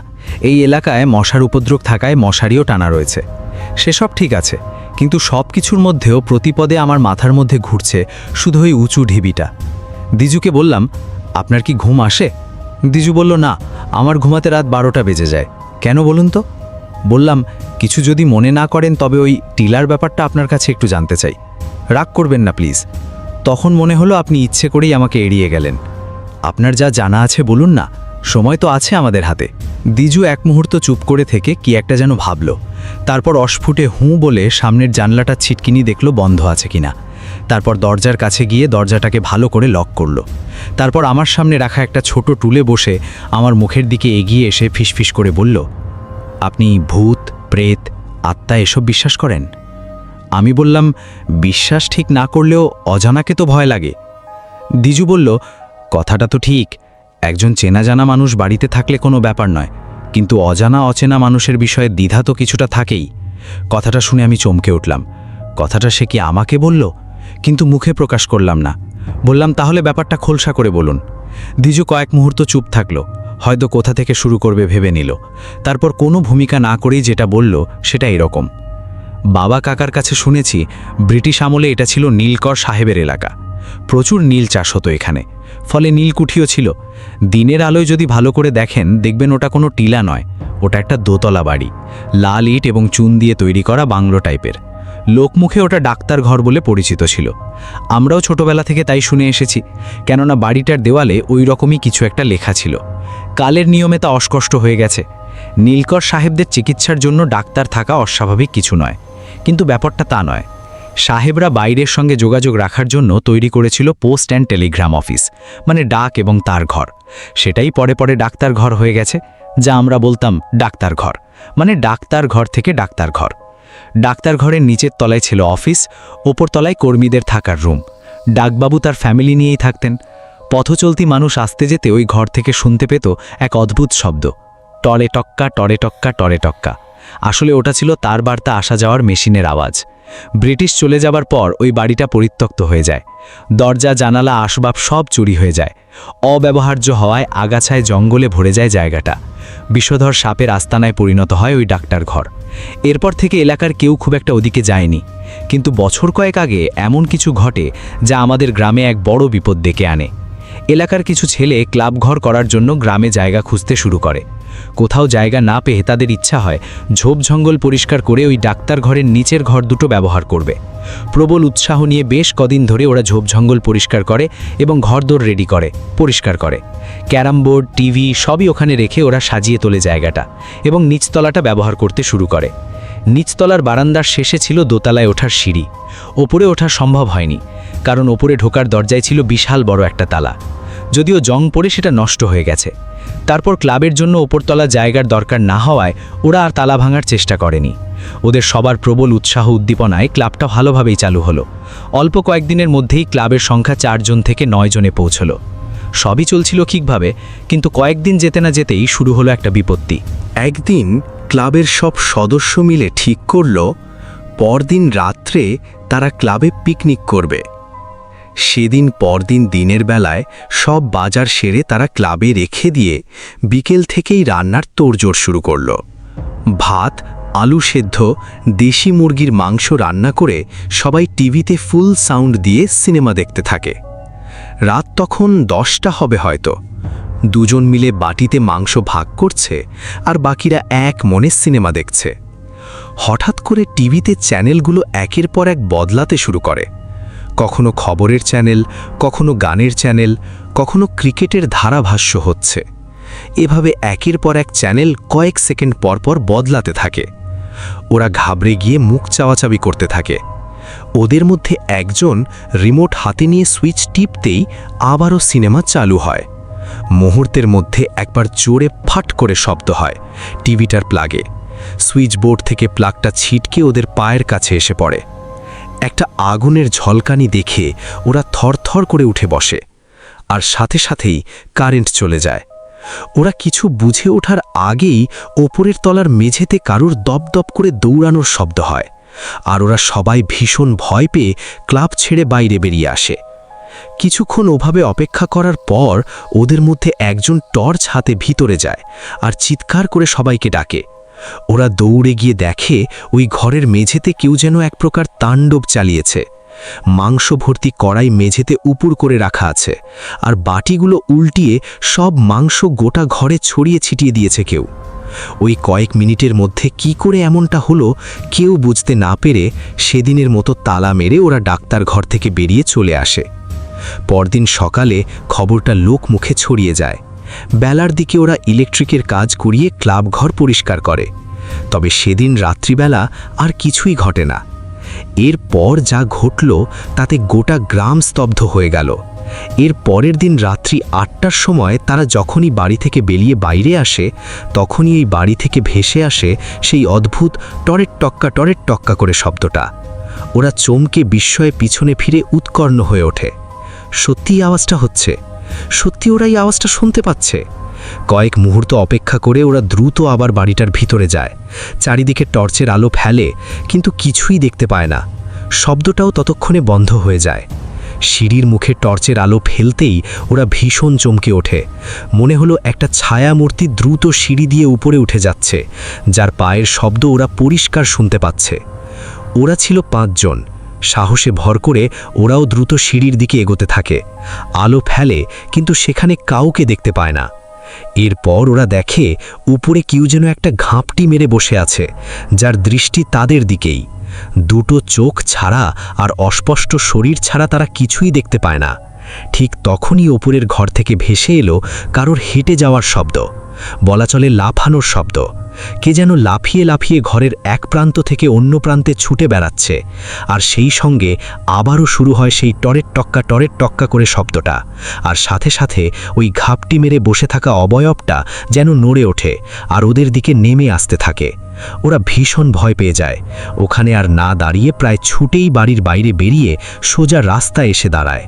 এই এলাকায় মশার উপদ্রব থাকায় মশারিও টানা রয়েছে। সেসব ঠিক আছে, কিন্তু সব কিছুর মধ্যেও প্রতিপদে আমার মাথার মধ্যে ঘুরছে শুধু ওই উঁচু ঢিবিটা। দিজুকে বললাম, আপনার কি ঘুম আসে? দিজু বলল, না, আমার ঘুমাতে রাত 12টা বেজে যায়। কেন বলুন তো? বললাম, কিছু যদি মনে না করেন তবে ওই টিলার ব্যাপারটা আপনার কাছে একটু জানতে চাই। রাগ করবেন না প্লিজ। তখন মনে হলো আপনি ইচ্ছে করেই আমাকে এড়িয়ে গেলেন। আপনার যা জানা আছে বলুন না, সময় তো আছে আমাদের হাতে। দিজু 1 মুহূর্ত চুপ করে থেকে কি একটা যেন ভাবল। তারপর অস্ফুটে হুঁ বলে সামনের জানলাটা ছিটকিনি দেখল বন্ধ আছে কিনা। তারপর দরজার কাছে গিয়ে দরজাটাকে ভালো করে লক করল। তারপর আমার সামনে রাখা একটা ছোট টুলে বসে আমার মুখের দিকে এগিয়ে এসে ফিসফিস করে বলল, আপনি ভূত, প্রেত, আত্মা এসব বিশ্বাস করেন? আমি বললাম, বিশ্বাস ঠিক না করলেও অজানাকে তো ভয় লাগে। দিজু বলল, কথাটা তো ঠিক, একজন চেনা জানা মানুষ বাড়িতে থাকলে কোনো ব্যাপার নয়, কিন্তু অজানা অচেনা মানুষের বিষয়ে দ্বিধা তো কিছুটা থাকেই। কথাটা শুনে আমি চমকে উঠলাম। কথাটা সে কি আমাকে বলল? কিন্তু মুখে প্রকাশ করলাম না। বললাম, তাহলে ব্যাপারটা খোলসা করে বলুন। দিজু কয়েক মুহূর্ত চুপ থাকলো, হয়তো কোথা থেকে শুরু করবে ভেবে নিল। তারপর কোনো ভূমিকা না করেই যেটা বলল সেটা এরকম, বাবা কাকার কাছে শুনেছি ব্রিটিশ আমলে এটা ছিল নীলকর সাহেবের এলাকা। প্রচুর নীল চাষ হতো এখানে, ফলে নীলকুঠিও ছিল। দিনের আলোয় যদি ভালো করে দেখেন দেখবেন ওটা কোনো টিলা নয়, ওটা একটা দোতলা বাড়ি, লাল ইট এবং চুন দিয়ে তৈরি করা বাংলো টাইপের। লোকমুখে ওটা ডাক্তার ঘর বলে পরিচিত ছিল। আমরাও ছোটবেলা থেকে তাই শুনে এসেছি, কেননা বাড়িটার দেওয়ালে ওই রকমই কিছু একটা লেখা ছিল। কালের নিয়মে তা অস্পষ্ট হয়ে গেছে। নীলকর সাহেবদের চিকিৎসার জন্য ডাক্তার থাকা অস্বাভাবিক কিছু নয়, কিন্তু ব্যাপারটা তা নয়। সাহেবরা বাইরের সঙ্গে যোগাযোগ রাখার জন্য তৈরি করেছিল পোস্ট অ্যান্ড টেলিগ্রাম অফিস, মানে ডাক এবং তার ঘর। সেটাই পরে পরে ডাক্তার ঘর হয়ে গেছে, যা আমরা বলতাম ডাক্তার ঘর, মানে ডাক্তার ঘর থেকে ডাক্তার ঘর। ডাক্তার ঘরের নিচের তলায় ছিল অফিস, ওপর তলায় কর্মীদের থাকার রুম। ডাকবাবু তার ফ্যামিলি নিয়েই থাকতেন। পথচলতি মানুষ আসতে যেতে ওই ঘর থেকে শুনতে পেত এক অদ্ভুত শব্দ, টরে টক্কা টরে টক্কা টরে টক্কা। আসলে ওটা ছিল তার বার্তা আসা যাওয়ার মেশিনের আওয়াজ। ব্রিটিশ চলে যাবার পর ওই বাড়িটা পরিত্যক্ত হয়ে যায়। দরজা জানালা আসবাব সব চুরি হয়ে যায়। অব্যবহার্য হওয়ায় আগাছায় জঙ্গলে ভরে যায় জায়গাটা। বিষধর সাপের আস্তানায় পরিণত হয় ওই ডাক্তার ঘর। এরপর থেকে এলাকার কেউ খুব একটা ওদিকে যায়নি, কিন্তু বছর কয়েক আগে এমন কিছু ঘটে যা আমাদের গ্রামে এক বড় বিপদ ডেকে আনে। এলাকার কিছু ছেলে ক্লাব ঘর করার জন্য গ্রামে জায়গা খুঁজতে শুরু করে। কোথাও জায়গা না পেয়ে তাদের ইচ্ছা হয় ঝোপ জঙ্গল পরিষ্কার করে ওই ডাক্তার ঘরের নিচের ঘর দুটো ব্যবহার করবে। প্রবল উৎসাহ নিয়ে বেশ কদিন ধরে ওরা ঝোপ জঙ্গল পরিষ্কার করে এবং ঘরদোর রেডি করে, পরিষ্কার করে। ক্যারাম বোর্ড, টিভি সবই ওখানে রেখে ওরা সাজিয়ে তোলে জায়গাটা এবং নিচতলাটা ব্যবহার করতে শুরু করে। নিচতলার বারান্দার শেষে ছিল দোতলায় ওঠার সিঁড়ি। ওপরে ওঠা সম্ভব হয়নি, কারণ ওপরে ঢোকার দরজায় ছিল বিশাল বড় একটা তালা। যদিও জং পড়ে সেটা নষ্ট হয়ে গেছে। তারপর ক্লাবের জন্য ওপরতলা জায়গার দরকার না হওয়ায় ওরা আর তালা ভাঙার চেষ্টা করেনি। ওদের সবার প্রবল উৎসাহ উদ্দীপনায় ক্লাবটা ভালোভাবেই চালু হলো। অল্প কয়েকদিনের মধ্যেই ক্লাবের সংখ্যা 4 জন থেকে 9 জনে পৌঁছল। সবই চলছিল ঠিকভাবে, কিন্তু কয়েকদিন যেতে না যেতেই শুরু হলো একটা বিপত্তি। একদিন ক্লাবের সব সদস্য মিলে ঠিক করল পরদিন রাত্রে তারা ক্লাবে পিকনিক করবে। সেদিন পরদিন দিনের বেলায় সব বাজার সেরে তারা ক্লাবে রেখে দিয়ে বিকেল থেকেই রান্নার তোড়জোড় শুরু করল। ভাত, আলু সেদ্ধ, দেশি মুরগির মাংস রান্না করে সবাই টিভিতে ফুল সাউন্ড দিয়ে সিনেমা দেখতে থাকে। রাত তখন 10টা হবে হয়তো। দুজন মিলে বাটিতে মাংস ভাগ করছে আর বাকিরা এক মনে সিনেমা দেখছে। হঠাৎ করে টিভিতে চ্যানেলগুলো একের পর এক বদলাতে শুরু করে। কখনো খবরের চ্যানেল, কখনো গানের চ্যানেল, কখনো ক্রিকেটের ধারাভাষ্য হচ্ছে। এভাবে একের পর এক চ্যানেল কয়েক সেকেন্ড পর পর বদলাতে থাকে। ওরা ঘাবড়ে গিয়ে মুখ চাওয়াচাবি করতে থাকে। ওদের মধ্যে একজন রিমোট হাতে নিয়ে সুইচ টিপতেই আবারও সিনেমা চালু হয়। মুহূর্তের মধ্যে একবার জোরে ফাট করে শব্দ হয় টিভিটার প্লাগে। সুইচ বোর্ড থেকে প্লাগটা ছিটকে ওদের পায়ের কাছে এসে পড়ে। একটা আগুনের ঝলকানি দেখে ওরা থরথর করে উঠে বসে, আর সাথে সাথেই কারেন্ট চলে যায়। ওরা কিছু বুঝে ওঠার আগেই ওপরের তলার মেঝেতে কারুর দপদপ করে দৌড়ানোর শব্দ হয়, আর ওরা সবাই ভীষণ ভয় পেয়ে ক্লাব ছেড়ে বাইরে বেরিয়ে আসে। কিছুক্ষণ ওভাবে অপেক্ষা করার পর ওদের মধ্যে একজন টর্চ হাতে ভিতরে যায় আর চিৎকার করে সবাইকে ডাকে। ওরা দৌড়ে গিয়ে দেখে ওই ঘরের মেঝেতে কেউ যেন এক প্রকার তাণ্ডব চালিয়েছে। মাংস ভর্তি কড়াই মেঝেতে উপুর করে রাখা আছে, আর বাটিগুলো উল্টিয়ে সব মাংস গোটা ঘরে ছড়িয়ে ছিটিয়ে দিয়েছে কেউ। ওই কয়েক মিনিটের মধ্যে কি করে এমনটা হলো কেউ বুঝতে না পেরে সেদিনের মতো তালা মেরে ওরা ডাক্তার ঘর থেকে বেরিয়ে চলে আসে। পরদিন সকালে খবরটা লোক মুখে ছড়িয়ে যায়। বেলার দিকে ওরা ইলেকট্রিকের কাজ করিয়ে ক্লাব ঘর পরিষ্কার করে। তবে সেদিন রাত্রিবেলা আর কিছুই ঘটে না। এরপর যা ঘটল তাতে গোটা গ্রাম স্তব্ধ হয়ে গেল। এর পরের দিন রাত্রি 8টার সময় তারা যখনই বাড়ি থেকে বেরিয়ে বাইরে আসে, তখনই এই বাড়ি থেকে ভেসে আসে সেই অদ্ভুত টরের টক্কা করে শব্দটা। ওরা চমকে বিস্ময়ে পিছনে ফিরে উৎকর্ণ হয়ে ওঠে। সত্যি আওয়াজটা হচ্ছে, সত্যি ওরা এই আওয়াজটা শুনতে পাচ্ছে। কয়েক মুহূর্ত অপেক্ষা করে ওরা দ্রুত আবার বাড়িটার ভিতরে যায়। চারিদিকে টর্চের আলো ফেলে, কিন্তু কিছুই দেখতে পায় না। শব্দটাও ততক্ষণে বন্ধ হয়ে যায়। সিঁড়ির মুখে টর্চের আলো ফেলতেই ওরা ভীষণ চমকে ওঠে। মনে হলো একটা ছায়ামূর্তি দ্রুত সিঁড়ি দিয়ে উপরে উঠে যাচ্ছে, যার পায়ের শব্দ ওরা পরিষ্কার শুনতে পাচ্ছে। ওরা ছিল 5 জন। সাহসে ভর করে ওরাও দ্রুত সিঁড়ির দিকে এগোতে থাকে। আলো ফেলে, কিন্তু সেখানে কাউকে দেখতে পায় না। এরপর ওরা দেখে উপরে কেউ যেন একটা ঘাপটি মেরে বসে আছে, যার দৃষ্টি তাদের দিকেই। দুটো চোখ ছাড়া আর অস্পষ্ট শরীর ছাড়া তারা কিছুই দেখতে পায় না। ঠিক তখনই ওপরের ঘর থেকে ভেসে এলো কারোর হেঁটে যাওয়ার শব্দ, বলা চলে লাফানোর শব্দ। কে যেন লাফিয়ে লাফিয়ে ঘরের এক প্রান্ত থেকে অন্য প্রান্তে ছুটে বেড়াচ্ছে, আর সেই সঙ্গে আবারও শুরু হয় সেই টরের টক্কা করে শব্দটা। আর সাথে সাথে ওই ঘাপটি মেরে বসে থাকা অবয়বটা যেন নড়ে ওঠে আর ওদের দিকে নেমে আসতে থাকে। ওরা ভীষণ ভয় পেয়ে যায়। ওখানে আর না দাঁড়িয়ে প্রায় ছুটেই বাড়ির বাইরে বেরিয়ে সোজা রাস্তায় এসে দাঁড়ায়।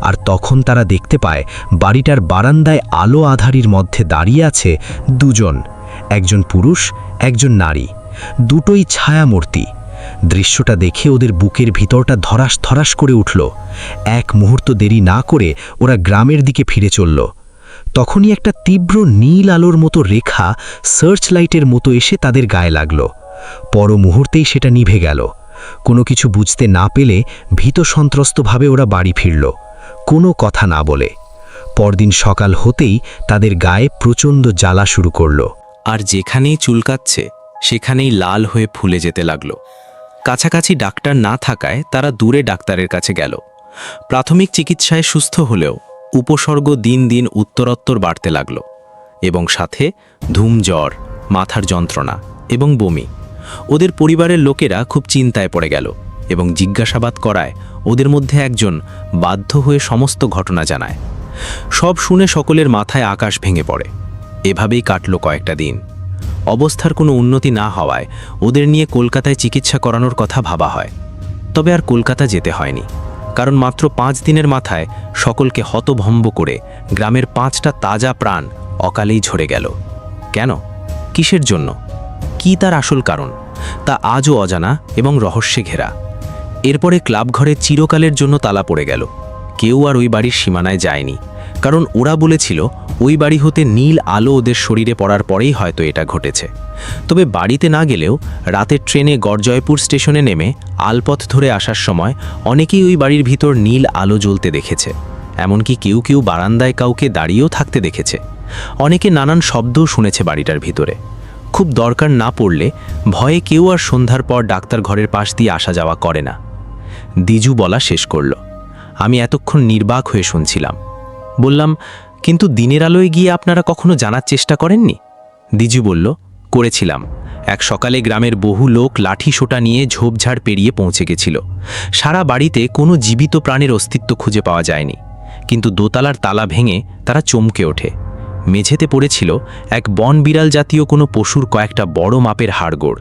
আর তখন তারা দেখতে পায় বাড়িটার বারান্দায় আলো আধারির মধ্যে দাঁড়িয়ে আছে 2 জন, একজন পুরুষ, একজন নারী, দুটোই ছায়ামূর্তি। দৃশ্যটা দেখে ওদের বুকের ভিতরটা ধরাস করে উঠল। এক মুহূর্ত দেরি না করে ওরা গ্রামের দিকে ফিরে চলল। তখনই একটা তীব্র নীল আলোর মতো রেখা সার্চ লাইটের মতো এসে তাদের গায়ে লাগল। পর মুহূর্তেই সেটা নিভে গেল। কোনো কিছু বুঝতে না পেলে ভীত সন্ত্রস্তভাবে ওরা বাড়ি ফিরল, কোনো কথা না বলে। পরদিন সকাল হতেই তাদের গায়ে প্রচণ্ড জ্বালা শুরু করলো। আর যেখানেই চুলকাচ্ছে সেখানেই লাল হয়ে ফুলে যেতে লাগলো। কাছাকাছি ডাক্তার না থাকায় তারা দূরে ডাক্তারের কাছে গেল। প্রাথমিক চিকিৎসায় সুস্থ হলেও উপসর্গ দিন দিন উত্তরোত্তর বাড়তে লাগলো, এবং সাথে ধুম জ্বর, মাথার যন্ত্রণা এবং বমি। ওদের পরিবারের লোকেরা খুব চিন্তায় পড়ে গেল এবং জিজ্ঞাসাবাদ করায় ওদের মধ্যে একজন বাধ্য হয়ে সমস্ত ঘটনা জানায়। সব শুনে সকলের মাথায় আকাশ ভেঙে পড়ে। এভাবেই কাটল কয়েকটা দিন। অবস্থার কোনো উন্নতি না হওয়ায় ওদের নিয়ে কলকাতায় চিকিৎসা করানোর কথা ভাবা হয়। তবে আর কলকাতা যেতে হয়নি, কারণ মাত্র 5 দিনের মাথায় সকলকে হতভম্ব করে গ্রামের 5টা তাজা প্রাণ অকালেই ঝরে গেল। কেন? কিসের জন্য? কি তার আসল কারণ? তা আজও অজানা এবং রহস্যে ঘেরা। এরপরে ক্লাব ঘরে চিরকালের জন্য তালা পড়ে গেল। কেউ আর ওই বাড়ির সীমানায় যায়নি, কারণ ওরা বলেছিল ওই বাড়ি হতে নীল আলো ওদের শরীরে পড়ার পরেই হয়তো এটা ঘটেছে। তবে বাড়িতে না গেলেও রাতের ট্রেনে গড়জয়পুর স্টেশনে নেমে আলপথ ধরে আসার সময় অনেকেই ওই বাড়ির ভিতর নীল আলো জ্বলতে দেখেছে। এমনকি কেউ কেউ বারান্দায় কাউকে দাঁড়িয়েও থাকতে দেখেছে। অনেকে নানান শব্দও শুনেছে বাড়িটার ভিতরে। খুব দরকার না পড়লে ভয়ে কেউ আর সন্ধ্যার পর ডাক্তার ঘরের পাশ দিয়ে আসা যাওয়া করে না। দিজু বলা শেষ করল। আমি এতক্ষণ নির্বাক হয়ে শুনছিলাম। বললাম, কিন্তু দিনের আলোয় গিয়ে আপনারা কখনো জানার চেষ্টা করেননি? দিজু বলল, করেছিলাম। এক সকালে গ্রামের বহু লোক লাঠি সোটা নিয়ে ঝোপঝাড় পেরিয়ে পৌঁছে গেছিল। সারা বাড়িতে কোনো জীবিত প্রাণের অস্তিত্ব খুঁজে পাওয়া যায়নি, কিন্তু দোতলার তালা ভেঙে তারা চমকে ওঠে। মেঝেতে পড়েছিল এক বন বিড়াল জাতীয় কোনো পশুর কয়েকটা বড় মাপের হাড়গোড়।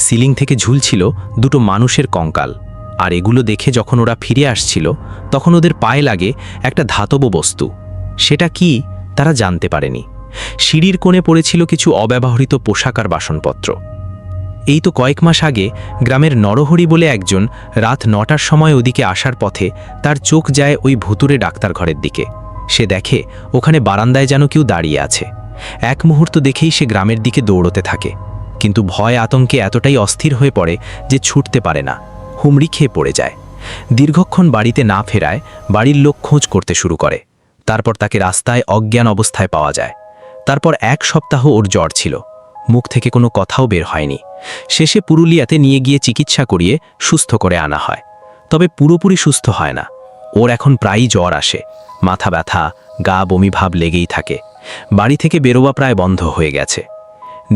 সিলিং থেকে ঝুলছিল দুটো মানুষের কঙ্কাল। আর এগুলো দেখে যখন ওরা ফিরে আসছিল তখন ওদের পায়ে লাগে একটা ধাতব বস্তু। সেটা কি তারা জানতে পারেনি। সিঁড়ির কোণে পড়েছিল কিছু অব্যবহৃত পোশাক আর বাসনপত্র। এই তো কয়েক মাস আগে গ্রামের নরহরি বলে একজন রাত 9টার সময় ওদিকে আসার পথে তার চোখ যায় ওই ভুতুরে ডাক্তার ঘরের দিকে। সে দেখে ওখানে বারান্দায় যেন কেউ দাঁড়িয়ে আছে। এক মুহূর্ত দেখেই সে গ্রামের দিকে দৌড়তে থাকে, কিন্তু ভয় আতঙ্কে এতটাই অস্থির হয়ে পড়ে যে ছুটতে পারে না, হুমড়ি খেয়ে পড়ে যায়। দীর্ঘক্ষণ বাড়িতে না ফেরায় বাড়ির লোক খোঁজ করতে শুরু করে। তারপর তাকে রাস্তায় অজ্ঞান অবস্থায় পাওয়া যায়। তারপর 1 সপ্তাহ ওর জ্বর ছিল, মুখ থেকে কোনো কথাও বের হয়নি। শেষে পুরুলিয়াতে নিয়ে গিয়ে চিকিৎসা করিয়ে সুস্থ করে আনা হয়, তবে পুরোপুরি সুস্থ হয় না। ওর এখন প্রায়ই জ্বর আসে, মাথা ব্যথা, গা বমি ভাব লেগেই থাকে। বাড়ি থেকে বেরোবা প্রায় বন্ধ হয়ে গেছে।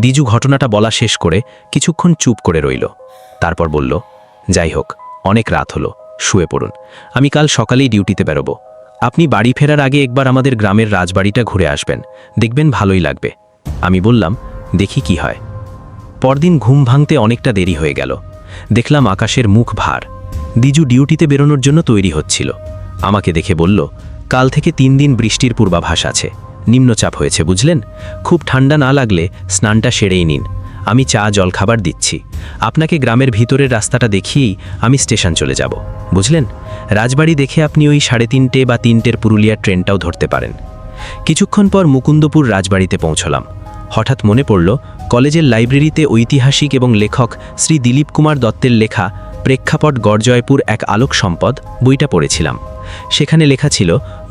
দিজু ঘটনাটা বলা শেষ করে কিছুক্ষণ চুপ করে রইল। তারপর বলল, যাই হোক, অনেক রাত হলো, শুয়ে পড়ুন। আমি কাল সকালেই ডিউটিতে বেরোবো। আপনি বাড়ি ফেরার আগে একবার আমাদের গ্রামের রাজবাড়িটা ঘুরে আসবেন, দেখবেন ভালোই লাগবে। আমি বললাম, দেখি কি হয়। পরদিন ঘুম ভাঙতে অনেকটা দেরি হয়ে গেল। দেখলাম আকাশের মুখ ভার। দিজু ডিউটিতে বেরোনোর জন্য তৈরি হচ্ছিল। আমাকে দেখে বলল, কাল থেকে 3 দিন বৃষ্টির পূর্বাভাস আছে, নিম্নচাপ হয়েছে বুঝলেন। খুব ঠান্ডা না লাগলে স্নানটা সেরেই নিন। আমি চা জলখাবার দিচ্ছি। আপনাকে গ্রামের ভিতরের রাস্তাটা দেখিয়েই আমি স্টেশন চলে যাব, বুঝলেন। রাজবাড়ি দেখে আপনি ওই 3:30 বা 3টের পুরুলিয়ার ট্রেনটাও ধরতে পারেন। কিছুক্ষণ পর মুকুন্দপুর রাজবাড়িতে পৌঁছলাম। হঠাৎ মনে পড়ল, কলেজের লাইব্রেরিতে ঐতিহাসিক এবং লেখক শ্রী দিলীপ কুমার দত্তের লেখা প্রেক্ষাপট গড়জয়পুর এক আলোক সম্পদ বইটা পড়েছিলাম। সেখানে লেখা ছিল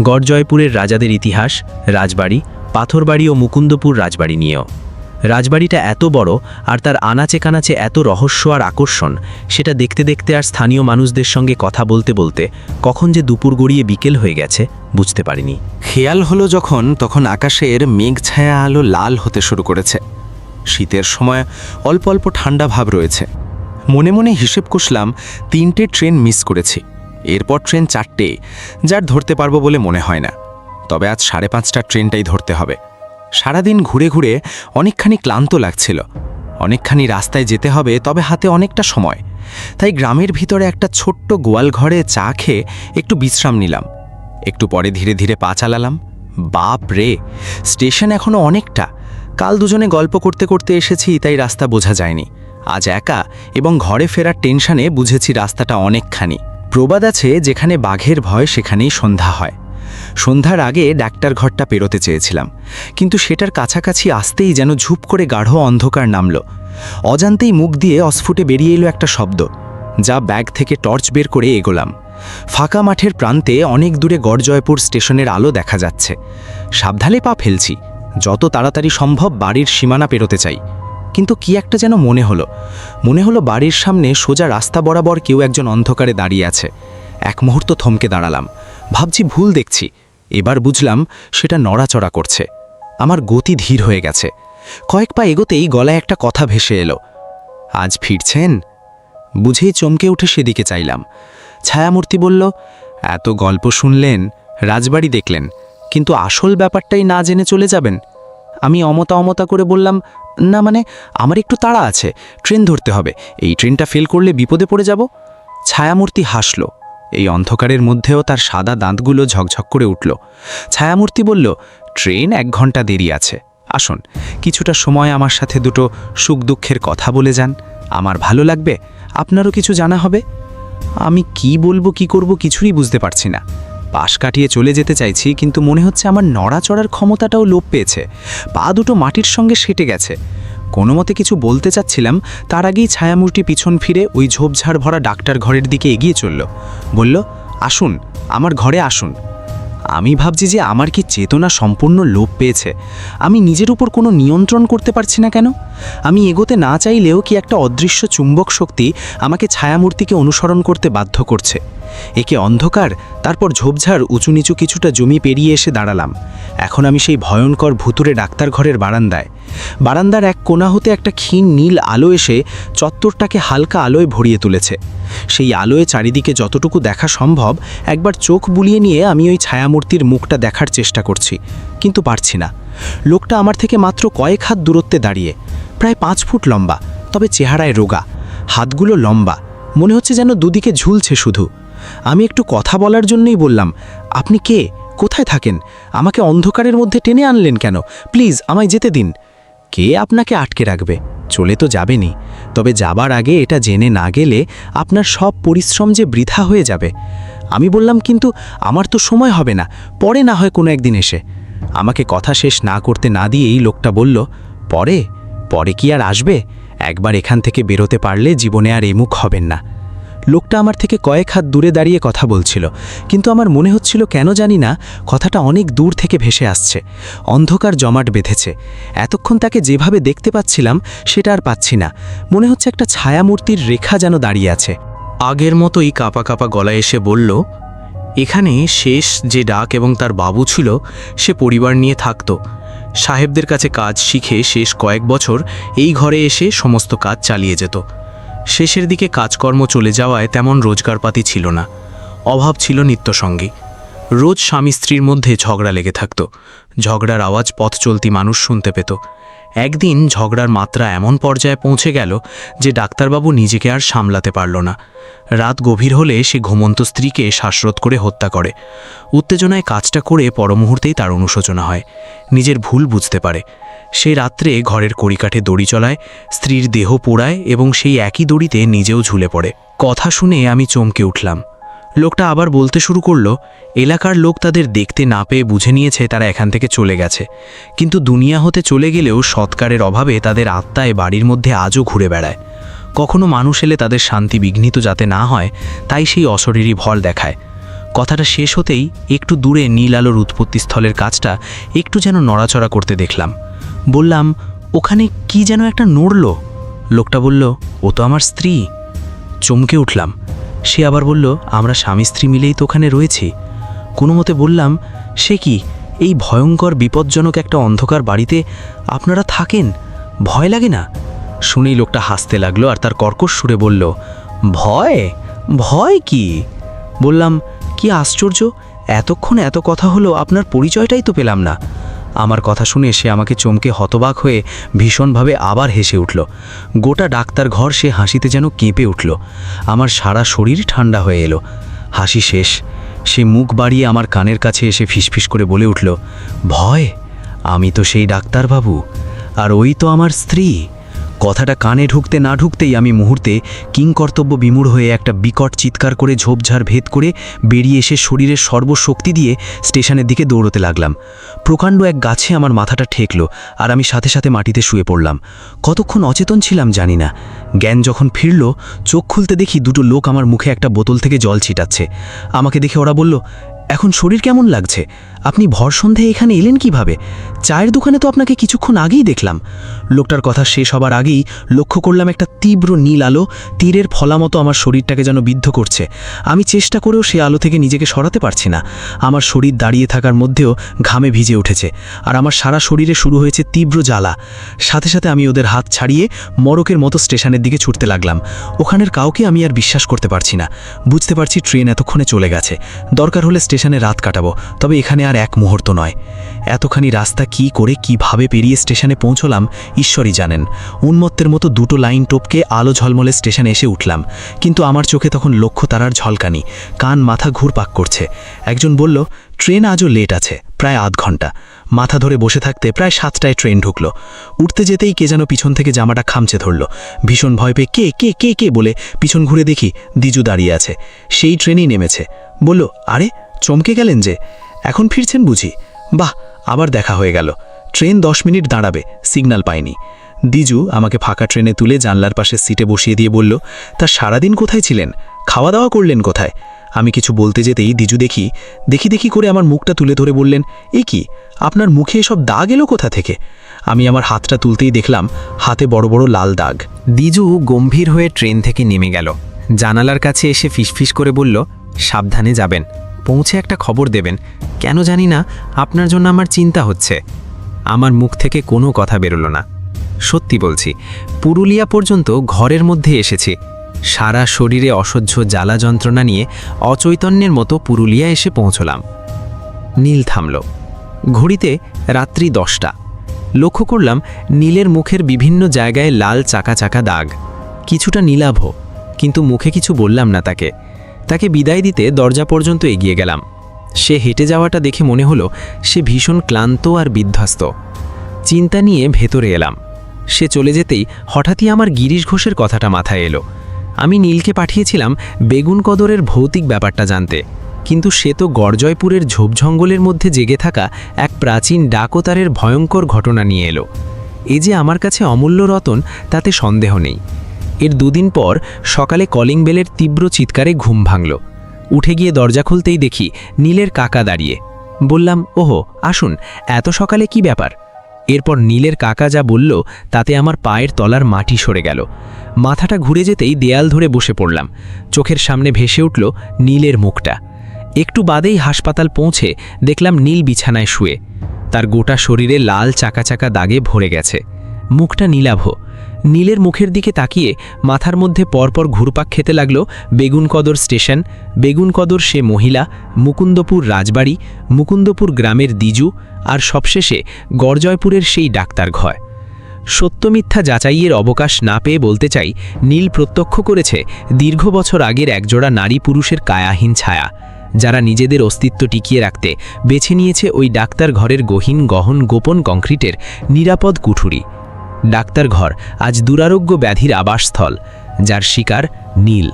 গড়জয়পুরের রাজাদের ইতিহাস, রাজবাড়ি, পাথরবাড়ি ও মুকুন্দপুর রাজবাড়ি নিয়েও। রাজবাড়িটা এত বড় আর তার আনাচে কানাচে এত রহস্য আর আকর্ষণ, সেটা দেখতে দেখতে আর স্থানীয় মানুষদের সঙ্গে কথা বলতে বলতে কখন যে দুপুর গড়িয়ে বিকেল হয়ে গেছে বুঝতে পারিনি। খেয়াল হলো যখন, তখন আকাশের মেঘ ছায়া আলো লাল হতে শুরু করেছে। শীতের সময় অল্প অল্প ঠান্ডা ভাব রয়েছে। মনে মনে হিসেব কষলাম 3টে ট্রেন মিস করেছি। এরপর ট্রেন 4টে, যার ধরতে পারবো বলে মনে হয় না। তবে আজ 5:30টার ট্রেনটাই ধরতে হবে। সারাদিন ঘুরে ঘুরে অনেকখানি ক্লান্ত লাগছিল। অনেকখানি রাস্তায় যেতে হবে, তবে হাতে অনেকটা সময়। তাই গ্রামের ভিতরে একটা ছোট্ট গোয়াল ঘরে চা খেয়ে একটু বিশ্রাম নিলাম। একটু পরে ধীরে ধীরে পা চালালাম। বাপ রে, স্টেশন এখনও অনেকটা। কাল দুজনে গল্প করতে করতে এসেছি, তাই রাস্তা বোঝা যায়নি। আজ একা এবং ঘরে ফেরার টেনশনে বুঝেছি রাস্তাটা অনেকখানি। প্রবাদ আছে, যেখানে বাঘের ভয় সেখানেই সন্ধ্যা হয়। সন্ধ্যার আগে ডাক্তার ঘরটা পেরোতে চেয়েছিলাম, কিন্তু সেটার কাছাকাছি আসতেই যেন ঝুপ করে গাঢ় অন্ধকার নামল। অজান্তেই মুখ দিয়ে অস্ফুটে বেরিয়ে এলো একটা শব্দ। যা ব্যাগ থেকে টর্চ বের করে এগোলাম। ফাঁকা মাঠের প্রান্তে অনেক দূরে গড়জয়পুর স্টেশনের আলো দেখা যাচ্ছে। সাবধানে পা ফেলছি, যত তাড়াতাড়ি সম্ভব বাড়ির সীমানা পেরোতে চাই। কিন্তু কি একটা যেন মনে হলো বাড়ির সামনে সোজা রাস্তা বরাবর কেউ একজন অন্ধকারে দাঁড়িয়ে আছে। এক মুহূর্ত থমকে দাঁড়ালাম, ভাবছি ভুল দেখছি। এবার বুঝলাম সেটা নড়াচড়া করছে। আমার গতি ধীর হয়ে গেছে। কয়েক পা এগোতেই গলায় একটা কথা ভেসে এলো, আজ ফিরছেন? বুঝেই চমকে উঠে সেদিকে চাইলাম। ছায়ামূর্তি বলল, এত গল্প শুনলেন, রাজবাড়ি দেখলেন, কিন্তু আসল ব্যাপারটাই না জেনে চলে যাবেন? আমি অমতা করে বললাম, না মানে আমার একটু তাড়া আছে, ট্রেন ধরতে হবে। এই ট্রেনটা ফেল করলে বিপদে পড়ে যাব। ছায়ামূর্তি হাসল। এই অন্ধকারের মধ্যেও তার সাদা দাঁতগুলো ঝকঝক করে উঠল। ছায়ামূর্তি বলল, ট্রেন 1 ঘন্টা দেরি আছে, আসুন কিছুটা সময় আমার সাথে দুটো সুখ দুঃখের কথা বলে যান। আমার ভালো লাগবে, আপনারও কিছু জানা হবে। আমি কি বলবো কি করব কিছুই বুঝতে পারছি না। পাশ কাটিয়ে চলে যেতে চাইছি, কিন্তু মনে হচ্ছে আমার নড়াচড়ার ক্ষমতাটাও লোপ পেয়েছে। পা দুটো মাটির সঙ্গে সেটে গেছে। কোনো মতে কিছু বলতে চাচ্ছিলাম, তার আগেই ছায়ামূর্তি পিছন ফিরে ওই ঝোপঝাড় ভরা ডাক্তার ঘরের দিকে এগিয়ে চলল। বলল, আসুন, আমার ঘরে আসুন। আমি ভাবছি যে আমার কি চেতনা সম্পূর্ণ লোপ পেয়েছে, আমি নিজের উপর কোনো নিয়ন্ত্রণ করতে পারছি না কেন? আমি এগোতে না চাইলেও কি একটা অদৃশ্য চুম্বক শক্তি আমাকে ছায়ামূর্তিকে অনুসরণ করতে বাধ্য করছে। একে অন্ধকার, তারপর ঝোপঝাড় উঁচু নিচু কিছুটা জমি পেরিয়ে এসে দাঁড়ালাম। এখন আমি সেই ভয়ঙ্কর ভুতুরে ডাক্তার ঘরের বারান্দায়। বারান্দার এক কোণা হতে একটা ক্ষীণ নীল আলো এসে চত্বরটাকে হালকা আলোয় ভরিয়ে তুলেছে। সেই আলোয় চারিদিকে যতটুকু দেখা সম্ভব একবার চোখ বুলিয়ে নিয়ে আমি ওই ছায়ামূর্তির মুখটা দেখার চেষ্টা করছি, কিন্তু পারছি না। লোকটা আমার থেকে মাত্র কয়েক হাত দূরত্বে দাঁড়িয়ে, প্রায় 5 ফুট লম্বা, তবে চেহারায় রোগা, হাতগুলো লম্বা, মনে হচ্ছে যেন দুদিকে ঝুলছে শুধু। আমি একটু কথা বলার জন্যই বললাম, আপনি কে, কোথায় থাকেন, আমাকে অন্ধকারের মধ্যে টেনে আনলেন কেন? প্লিজ আমায় যেতে দিন। কে আপনাকে আটকে রাখবে? চলে তো যাবেনই, তবে যাবার আগে এটা জেনে না গেলে আপনার সব পরিশ্রম যে বৃথা হয়ে যাবে। আমি বললাম, কিন্তু আমার তো সময় হবে না, পরে না হয় কোনো একদিন এসে। আমাকে কথা শেষ না করতে না দিয়েই লোকটা বলল, পরে পরে কি আর আসবে? একবার এখান থেকে বেরোতে পারলে জীবনে আর এমুখ হবেন না। লোকটা আমার থেকে কয়েক হাত দূরে দাঁড়িয়ে কথা বলছিল, কিন্তু আমার মনে হচ্ছিল কেন জানি না কথাটা অনেক দূর থেকে ভেসে আসছে। অন্ধকার জমাট বেঁধেছে। এতক্ষণ তাকে যেভাবে দেখতে পাচ্ছিলাম সেটা আর পাচ্ছি না। মনে হচ্ছে একটা ছায়ামূর্তির রেখা যেন দাঁড়িয়ে আছে। আগের মতোই কাঁপা কাঁপা গলায় এসে বলল, এখানে শেষ যে ডাক এবং তার বাবু ছিল সে পরিবার নিয়ে থাকত। সাহেবদের কাছে কাজ শিখে শেষ কয়েক বছর এই ঘরে এসে সমস্ত কাজ চালিয়ে যেত। শেষের দিকে কাজকর্ম চলে যাওয়ায় তেমন রোজগারপাতি ছিল না, অভাব ছিল নিত্যসঙ্গী। রোজ স্বামী স্ত্রীর মধ্যে ঝগড়া লেগে থাকত। ঝগড়ার আওয়াজ পথ চলতি মানুষ শুনতে পেত। একদিন ঝগড়ার মাত্রা এমন পর্যায়ে পৌঁছে গেল যে ডাক্তারবাবু নিজেকে আর সামলাতে পারল না। রাত গভীর হলে সে ঘুমন্ত স্ত্রীকে শ্বাসরোধ করে হত্যা করে। উত্তেজনায় কাজটা করে পরমুহূর্তেই তার অনুশোচনা হয়, নিজের ভুল বুঝতে পারে। সেই রাত্রে ঘরের কড়িকাঠে দড়ি চলায়, স্ত্রীর দেহ পোড়ায় এবং সেই একই দড়িতে নিজেও ঝুলে পড়ে। কথা শুনে আমি চমকে উঠলাম। লোকটা আবার বলতে শুরু করলো, এলাকার লোক তাদের দেখতে না পেয়ে বুঝে নিয়েছে তারা এখান থেকে চলে গেছে, কিন্তু দুনিয়া হতে চলে গেলেও সৎকারের অভাবে তাদের আত্মায় বাড়ির মধ্যে আজও ঘুরে বেড়ায়। কখনো মানুষ এলে তাদের শান্তি বিঘ্নিত যাতে না হয় তাই সেই অশরীরী ভর দেখায়। কথাটা শেষ হতেই একটু দূরে নীল আলোর উৎপত্তিস্থলের কাজটা একটু যেন নড়াচড়া করতে দেখলাম। বললাম, ওখানে কি যেন একটা নড়ল। লোকটা বলল, ও তো আমার স্ত্রী। চমকে উঠলাম। সে আবার বলল, আমরা স্বামী স্ত্রী মিলেই তো ওখানে রয়েছি। কোনো মতে বললাম, সে কি, এই ভয়ঙ্কর বিপজ্জনক একটা অন্ধকার বাড়িতে আপনারা থাকেন? ভয় লাগে না? শুনেই লোকটা হাসতে লাগলো আর তার কর্কশ সুরে বলল, ভয়? ভয় কি? বললাম, কি আশ্চর্য, এতক্ষণ এত কথা হলো, আপনার পরিচয়টাই তো পেলাম না। আমার কথা শুনে সে আমাকে চমকে হতবাক হয়ে ভীষণভাবে আবার হেসে উঠল। গোটা ডাক্তার ঘর সে হাসিতে যেন কেঁপে উঠল। আমার সারা শরীর ঠান্ডা হয়ে এলো। হাসি শেষ, সে মুখ বাড়িয়ে আমার কানের কাছে এসে ফিসফিস করে বলে উঠল, ভয়? আমি তো সেই ডাক্তারবাবু, আর ওই তো আমার স্ত্রী। কথাটা কানে ঢুকতে না ঢুকতেই আমি মুহূর্তে কিংকর্তব্য বিমূঢ় হয়ে একটা বিকট চিৎকার করে ঝোপঝাড় ভেদ করে বেরিয়ে এসে শরীরের সর্বশক্তি দিয়ে স্টেশনের দিকে দৌড়তে লাগলাম। প্রকাণ্ড এক গাছে আমার মাথাটা ঠেকল আর আমি সাথে সাথে মাটিতে শুয়ে পড়লাম। কতক্ষণ অচেতন ছিলাম জানি না। জ্ঞান যখন ফিরল, চোখ খুলতে দেখি দুটো লোক আমার মুখে একটা বোতল থেকে জল ছিটাচ্ছে। আমাকে দেখে ওরা বলল, এখন শরীর কেমন লাগছে? আপনি ভর সন্ধ্যায় এখানে এলেন কিভাবে? চায়ের দোকানে তো আপনাকে কিছুক্ষণ আগেই দেখলাম। লোকটার কথা শেষ হবার আগেই লক্ষ্য করলাম একটা তীব্র নীল আলো তীরের ফলা মতো আমার শরীরটাকে যেন বিদ্ধ করছে। আমি চেষ্টা করেও সে আলো থেকে নিজেকে সরাতে পারছি না। আমার শরীর দাঁড়িয়ে থাকার মধ্যেও ঘামে ভিজে উঠেছে আর আমার সারা শরীরে শুরু হয়েছে তীব্র জ্বালা। সাথে সাথে আমি ওদের হাত ছাড়িয়ে মরকের মতো স্টেশনের দিকে ছুটতে লাগলাম। ওখানের কাউকে আমি আর বিশ্বাস করতে পারছি না। বুঝতে পারছি ট্রেন এতক্ষণে চলে গেছে। দরকার হলে স্টেশনে রাত কাটাবো, তবে এখানে আর এক মুহূর্ত নয়। এতখানি রাস্তা কি করে কিভাবে পেরিয়ে স্টেশনে পৌঁছলাম ঈশ্বরই জানেন। উন্মত্তের মতো দুটো লাইন টপকে আলো ঝলমলে স্টেশনে এসে উঠলাম, কিন্তু আমার চোখে তখন লক্ষ্য তারার ঝলকানি, কান মাথা ঘুরপাক করছে। একজন বলল, ট্রেন আজও লেট আছে, প্রায় আধ ঘন্টা। মাথা ধরে বসে থাকতে প্রায় 7টায় ট্রেন ঢুকলো। উঠতে যেতেই কে যেন পিছন থেকে জামাটা খামচে ধরল। ভীষণ ভয় পেয়ে কে কে কে কে বলে পিছন ঘুরে দেখি দিজু দাঁড়িয়ে আছে। সেই ট্রেনেই নেমেছে। বলল, আরে চমকে গেলেন যে, এখন ফিরছেন বুঝি? বাহ, আবার দেখা হয়ে গেল। ট্রেন 10 মিনিট দাঁড়াবে, সিগন্যাল পাইনি। দিজু আমাকে ফাঁকা ট্রেনে তুলে জানলার পাশে সিটে বসিয়ে দিয়ে বলল, তা সারাদিন কোথায় ছিলেন? খাওয়া দাওয়া করলেন কোথায়? আমি কিছু বলতে যেতেই দিজু দেখি করে আমার মুখটা তুলে ধরে বললেন, এ কি, আপনার মুখে এসব দাগ এলো কোথা থেকে? আমি আমার হাতটা তুলতেই দেখলাম হাতে বড় বড় লাল দাগ। দিজু গম্ভীর হয়ে ট্রেন থেকে নেমে গেল। জানালার কাছে এসে ফিসফিস করে বলল, সাবধানে যাবেন, পৌঁছে একটা খবর দেবেন। কেন জানি না আপনার জন্য আমার চিন্তা হচ্ছে। আমার মুখ থেকে কোনো কথা বেরোলো না। সত্যি বলছি, পুরুলিয়া পর্যন্ত ঘরের মধ্যে এসেছি। সারা শরীরে অসহ্য জ্বালা যন্ত্রণা নিয়ে অচৈতন্যের মতো পুরুলিয়া এসে পৌঁছলাম। নীল থামল। ঘড়িতে রাত্রি 10টা। লক্ষ্য করলাম নীলের মুখের বিভিন্ন জায়গায় লাল চাকা চাকা দাগ, কিছুটা নীলাভ, কিন্তু মুখে কিছু বললাম না তাকে বিদায় দিতে দরজা পর্যন্ত এগিয়ে গেলাম। সে হেঁটে যাওয়াটা দেখে মনে হলো সে ভীষণ ক্লান্ত আর বিধ্বস্ত। চিন্তা নিয়ে ভেতরে এলাম। সে চলে যেতেই হঠাৎই আমার গিরিশ ঘোষের কথাটা মাথায় এলো। আমি নীলকে পাঠিয়েছিলাম বেগুন কদরের ভৌতিক ব্যাপারটা জানতে, কিন্তু সে তো গড়জয়পুরের ঝোপঝঙ্গলের মধ্যে জেগে থাকা এক প্রাচীন ডাকতারের ভয়ঙ্কর ঘটনা নিয়ে এলো। এ যে আমার কাছে অমূল্য রতন তাতে সন্দেহ নেই। এর 2 দিন পর সকালে কলিং বেলের তীব্র চিৎকারে ঘুম ভাঙল। উঠে গিয়ে দরজা খুলতেই দেখি নীলের কাকা দাঁড়িয়ে। বললাম, ওহো, আসুন, এত সকালে কি ব্যাপার? এরপর নীলের কাকা যা বলল তাতে আমার পায়ের তলার মাটি সরে গেল। মাথাটা ঘুরে যেতেই দেয়াল ধরে বসে পড়লাম। চোখের সামনে ভেসে উঠল নীলের মুখটা। একটু বাদেই হাসপাতাল পৌঁছে দেখলাম নীল বিছানায় শুয়ে। তার গোটা শরীরে লাল চাকা চাকা দাগে ভরে গেছে। মুখটা নীলাভ। নীলের মুখের দিকে তাকিয়ে মাথার মধ্যে পরপর ঘুরপাক খেতে লাগলো বেগুনকদর স্টেশন, বেগুনকদর সে মহিলা, মুকুন্দপুর রাজবাড়ি, মুকুন্দপুর গ্রামের দিজু, আর সবশেষে গড়জয়পুরের সেই ডাক্তার ঘর। সত্য মিথ্যা যাচাইয়ের অবকাশ না পেয়ে বলতে চাই, নীল প্রত্যক্ষ করেছে দীর্ঘ বছর আগের একজোড়া নারী পুরুষের কায়াহীন ছায়া, যারা নিজেদের অস্তিত্ব টিকিয়ে রাখতে বেছে নিয়েছে ওই ডাক্তার ঘরের গহন গোপন কংক্রিটের নিরাপদ কুঠুরি। ডাক্তার ঘর আজ দুরারোগ্য ব্যাধির আবাসস্থল, যার শিকার নীল।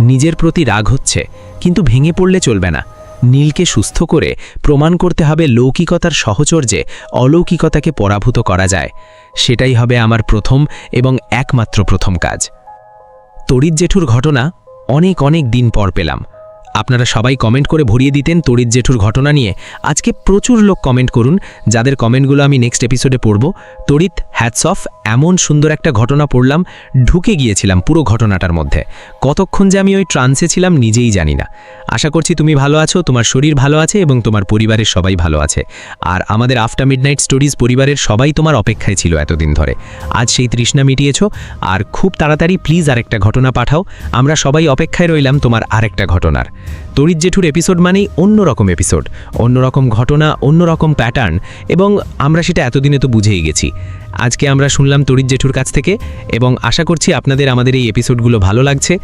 নিজের প্রতি রাগ হচ্ছে, কিন্তু ভেঙে পড়লে চলবে না। নীলকে সুস্থ করে প্রমাণ করতে হবে লৌকিকতার সহচর্যে অলৌকিকতাকে পরাভূত করা যায়। সেটাই হবে আমার প্রথম এবং একমাত্র প্রথম কাজ। তড়িৎ জেঠুর ঘটনা অনেক দিন পর পেলাম। আপনারা সবাই কমেন্ট করে ভরিয়ে দিতেন তড়িৎ জেঠুর ঘটনা নিয়ে। আজকে প্রচুর লোক কমেন্ট করুন, যাদের কমেন্টগুলো আমি নেক্সট এপিসোডে পড়ব। তড়িৎ, হ্যাটস অফ, এমন সুন্দর একটা ঘটনা পড়লাম, ঢুকে গিয়েছিলাম পুরো ঘটনাটার মধ্যে। কতক্ষণ যে আমি ওই ট্রান্সে ছিলাম নিজেই জানি না। আশা করছি তুমি ভালো আছো, তোমার শরীর ভালো আছে এবং তোমার পরিবারের সবাই ভালো আছে। আর আমাদের আফটার মিডনাইট স্টোরিজ পরিবারের সবাই তোমার অপেক্ষায় ছিল এতদিন ধরে। আজ সেই তৃষ্ণা মিটিয়েছ, আর খুব তাড়াতাড়ি প্লিজ আরেকটা ঘটনা পাঠাও। আমরা সবাই অপেক্ষায় রইলাম তোমার আরেকটা ঘটনার। তড়িৎ জেঠুর এপিসোড মানেই অন্যরকম এপিসোড, অন্যরকম ঘটনা, অন্যরকম প্যাটার্ন, এবং আমরা সেটা এতদিনে তো বুঝেই গেছি। আজকে আমরা শুনলাম তড়িৎ জেঠুর কাছ থেকে, এবং আশা করছি আপনাদের আমাদের এই এপিসোডগুলো ভালো লাগছে।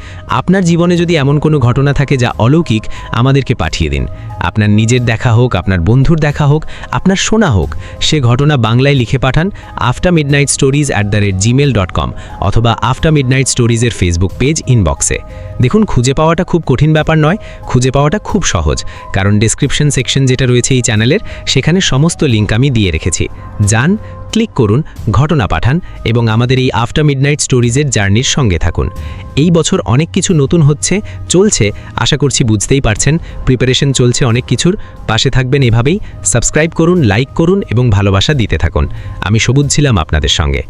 আপনার জীবনে যদি এমন কোনো ঘটনা থাকে যা অলৌকিক, আমাদেরকে পাঠিয়ে দিন। আপনার নিজের দেখা হোক, আপনার বন্ধুর দেখা হোক, আপনার শোনা হোক, সে ঘটনা বাংলায় লিখে পাঠান aftermidnightstories@gmail.com অথবা আফটার মিডনাইট স্টোরিজের ফেসবুক পেজ ইনবক্সে। দেখুন, খুঁজে পাওয়াটা খুব কঠিন ব্যাপার নয়, খুঁজে পাওয়াটা খুব সহজ, কারণ ডেসক্রিপশন সেকশন যেটা রয়েছে এই চ্যানেলের, সেখানে সমস্ত লিঙ্ক আমি দিয়ে রেখেছি। যান, ক্লিক করুন, ঘটনা পাঠান এবং আমাদের এই আফটার মিডনাইট স্টোরিজের জার্নির সঙ্গে থাকুন। এই বছর অনেক কিছু নতুন চলছে, আশা করছি বুঝতেই পারছেন। প্রিপারেশন চলছে অনেক কিছুর। পাশে থাকবেন এভাবেই। সাবস্ক্রাইব করুন, লাইক করুন এবং ভালোবাসা দিতে থাকুন। আমি সবুজ ছিলাম আপনাদের সঙ্গে।